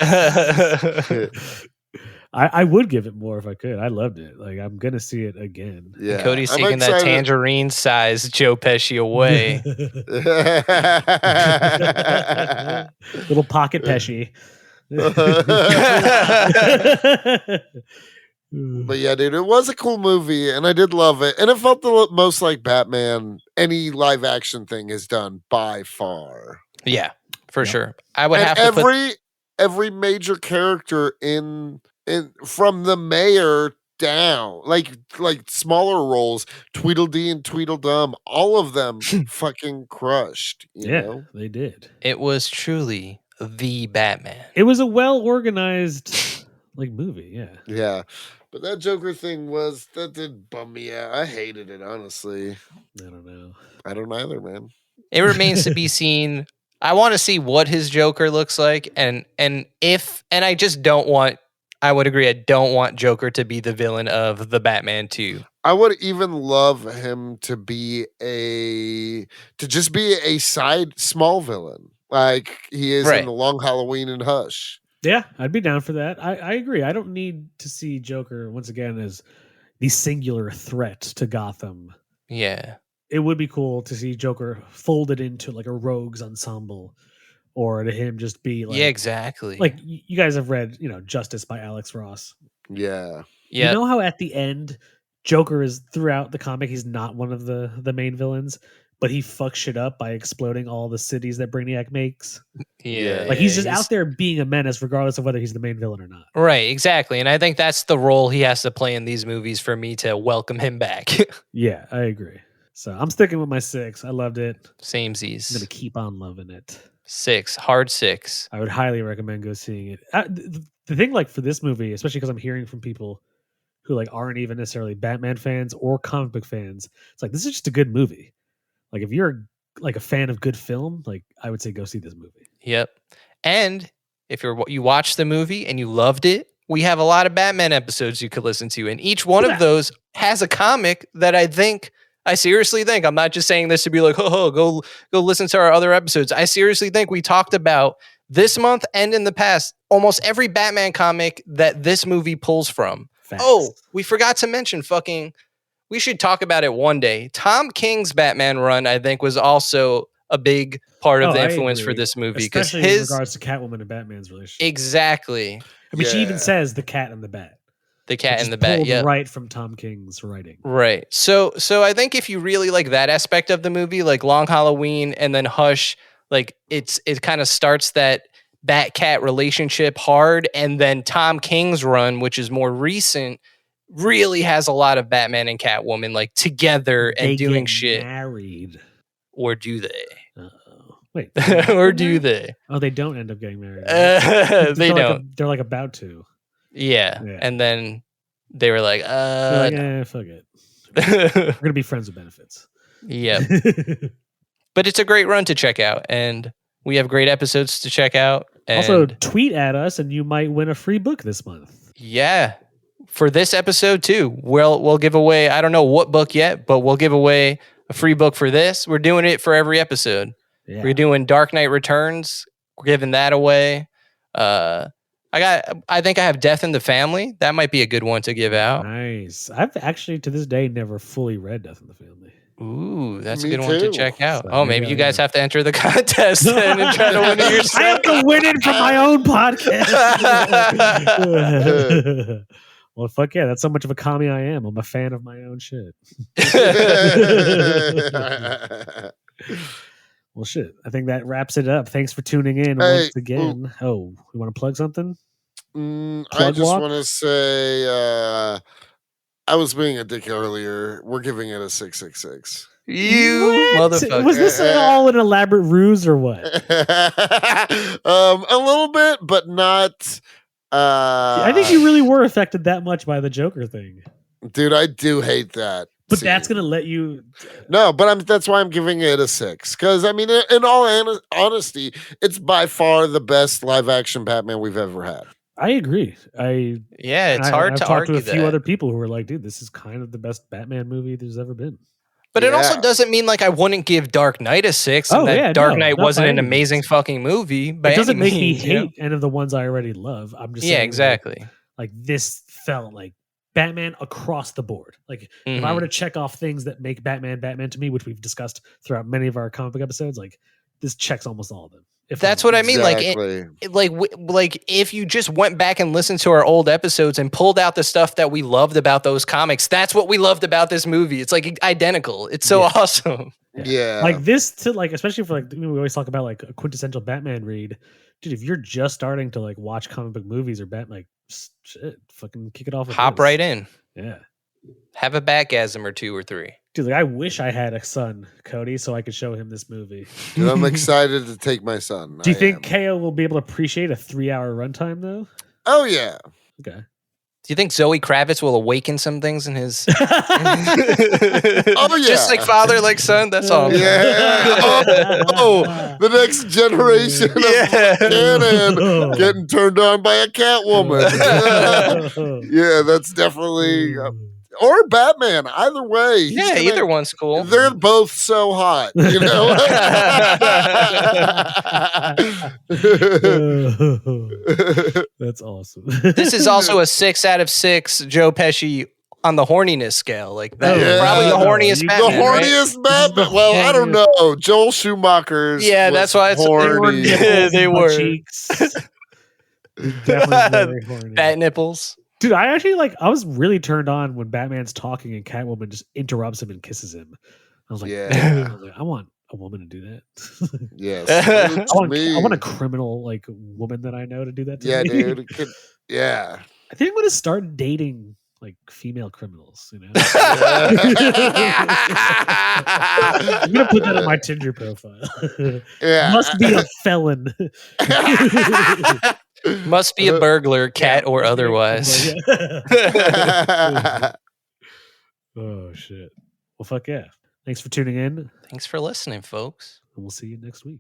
I would give it more if I could. I loved it. Like, I'm gonna see it again. Yeah, Cody's taking that tangerine size Joe Pesci away. Little pocket Pesci. But yeah, dude, it was a cool movie, and I did love it, and it felt the most like Batman any live action thing has done by far. Yeah, for sure. I would have to every major character in from the mayor down, like smaller roles, Tweedledee and Tweedledum, all of them fucking crushed. You know? They did. It was truly the Batman. It was a well organized like movie. Yeah. But that Joker thing that did bum me out. I hated it, honestly. I don't know. I don't either, man. It remains to be seen. I want to see what his Joker looks like, and I just don't want. I would agree. I don't want Joker to be the villain of the Batman 2. I would even love him to just be a side small villain, like he is in The Long Halloween and Hush. Yeah, I'd be down for that. I agree. I don't need to see Joker once again as the singular threat to Gotham. Yeah. It would be cool to see Joker folded into like a rogues ensemble, or to him just be like, yeah, exactly. Like you guys have read, Justice by Alex Ross. Yeah. You know how at the end, Joker is throughout the comic, he's not one of the main villains, but he fucks shit up by exploding all the cities that Brainiac makes. Yeah. Like he's just out there being a menace regardless of whether he's the main villain or not. Right, exactly. And I think that's the role he has to play in these movies for me to welcome him back. Yeah, I agree. So I'm sticking with my 6. I loved it. Samesies. I'm going to keep on loving it. 6. Hard 6. I would highly recommend go seeing it. The thing like for this movie, especially because I'm hearing from people who like aren't even necessarily Batman fans or comic book fans, it's like, this is just a good movie. Like if you're like a fan of good film, like I would say go see this movie. Yep. And if you watched the movie and you loved it, we have a lot of Batman episodes you could listen to. And each one of those has a comic that I seriously think, I'm not just saying this to be like, go listen to our other episodes. I seriously think we talked about this month and in the past, almost every Batman comic that this movie pulls from. Facts. Oh, we forgot to mention we should talk about it one day. Tom King's Batman run, I think, was also a big part of the influence for this movie. Especially in regards to Catwoman and Batman's relationship. Exactly. I mean, she even says the cat and the bat. The cat and the bat, yeah. Right from Tom King's writing. Right. So I think if you really like that aspect of the movie, like Long Halloween and then Hush, like it kind of starts that Bat-Cat relationship hard, and then Tom King's run, which is more recent, really has a lot of Batman and Catwoman like together and doing shit. Married, or do they? Wait, or do they? Oh, they don't end up getting married. Right? They don't. They're like about to. Yeah, and then they were like, fuck it. We're gonna be friends with benefits. Yeah, but it's a great run to check out, and we have great episodes to check out. And also, tweet at us, and you might win a free book this month. Yeah, for this episode too. We'll give away. I don't know what book yet, but we'll give away a free book for this. We're doing it for every episode. Yeah. We're doing Dark Knight Returns. We're giving that away. I think I have Death in the Family. That might be a good one to give out. Nice. I've actually to this day never fully read Death in the Family. Ooh, that's a good one to check out. So, maybe you guys have to enter the contest then and try to win it yourself. I have to win it from my own podcast. Well, fuck yeah, that's how much of a commie I am. I'm a fan of my own shit. Well, shit. I think that wraps it up. Thanks for tuning in once again. You want to plug something? I just want to say I was being a dick earlier. We're giving it a 666. You motherfucker. Was this all an elaborate ruse or what? A little bit, but not. I think you really were affected that much by the Joker thing. Dude, I do hate that. But that's going to let you... No, but that's why I'm giving it a 6. Because, I mean, in all honesty, it's by far the best live-action Batman we've ever had. I agree. It's hard to argue that. I've talked to a few other people who were like, dude, this is kind of the best Batman movie there's ever been. But it also doesn't mean like I wouldn't give Dark Knight a 6. Dark Knight wasn't an amazing fucking movie. It doesn't make me hate any of the ones I already love. I'm just saying, exactly. Like this felt like Batman across the board. Like if I were to check off things that make Batman to me, which we've discussed throughout many of our comic book episodes, like this checks almost all of them. That's what I mean. Like if you just went back and listened to our old episodes and pulled out the stuff that we loved about those comics, that's what we loved about this movie. It's like identical. It's so awesome. Yeah. Like this to like, especially for like, we always talk about like a quintessential Batman read. Dude, if you're just starting to like watch comic book movies or Batman, like shit, fucking kick it off. Hop right in. Yeah. Have a Batgasm or 2 or 3. Dude, like I wish I had a son, Cody, so I could show him this movie. Dude, I'm excited to take my son. Do you think KO will be able to appreciate a 3-hour runtime though? Oh yeah. Okay. Do you think Zoe Kravitz will awaken some things in his? Oh yeah. Just like father, like son. That's all. Yeah. The next generation of canon getting turned on by a Catwoman. Yeah, that's definitely. Or Batman, either way. Yeah, either one's cool. They're both so hot, you know. That's awesome. This is also a 6 out of 6 Joe Pesci on the horniness scale. Like that, probably the horniest Batman. The horniest Batman. Well, I don't know. Joel Schumacher's. Yeah, that's why it's horny. They were. Cheeks. Definitely very horny. Bat nipples. Dude, I was really turned on when Batman's talking and Catwoman just interrupts him and kisses him. I was like, I want a woman to do that. Yes. I want a criminal like woman that I know to do that to me. Dude. Yeah. I think I'm going to start dating like female criminals, you know? I'm going to put that on my Tinder profile. Yeah. Must be a felon. Must be a burglar, cat or otherwise. Oh, shit. Well, fuck yeah. Thanks for tuning in. Thanks for listening, folks. And we'll see you next week.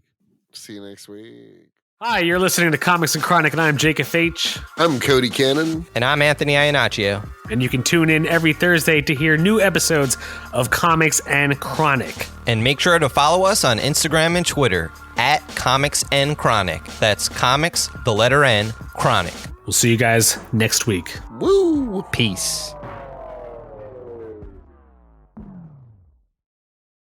See you next week. Hi, you're listening to Comics and Chronic, and I'm Jake F.H. I'm Cody Cannon. And I'm Anthony Iannaccio. And you can tune in every Thursday to hear new episodes of Comics and Chronic. And make sure to follow us on Instagram and Twitter at Comics and Chronic. That's Comics, the letter N, Chronic. We'll see you guys next week. Woo! Peace.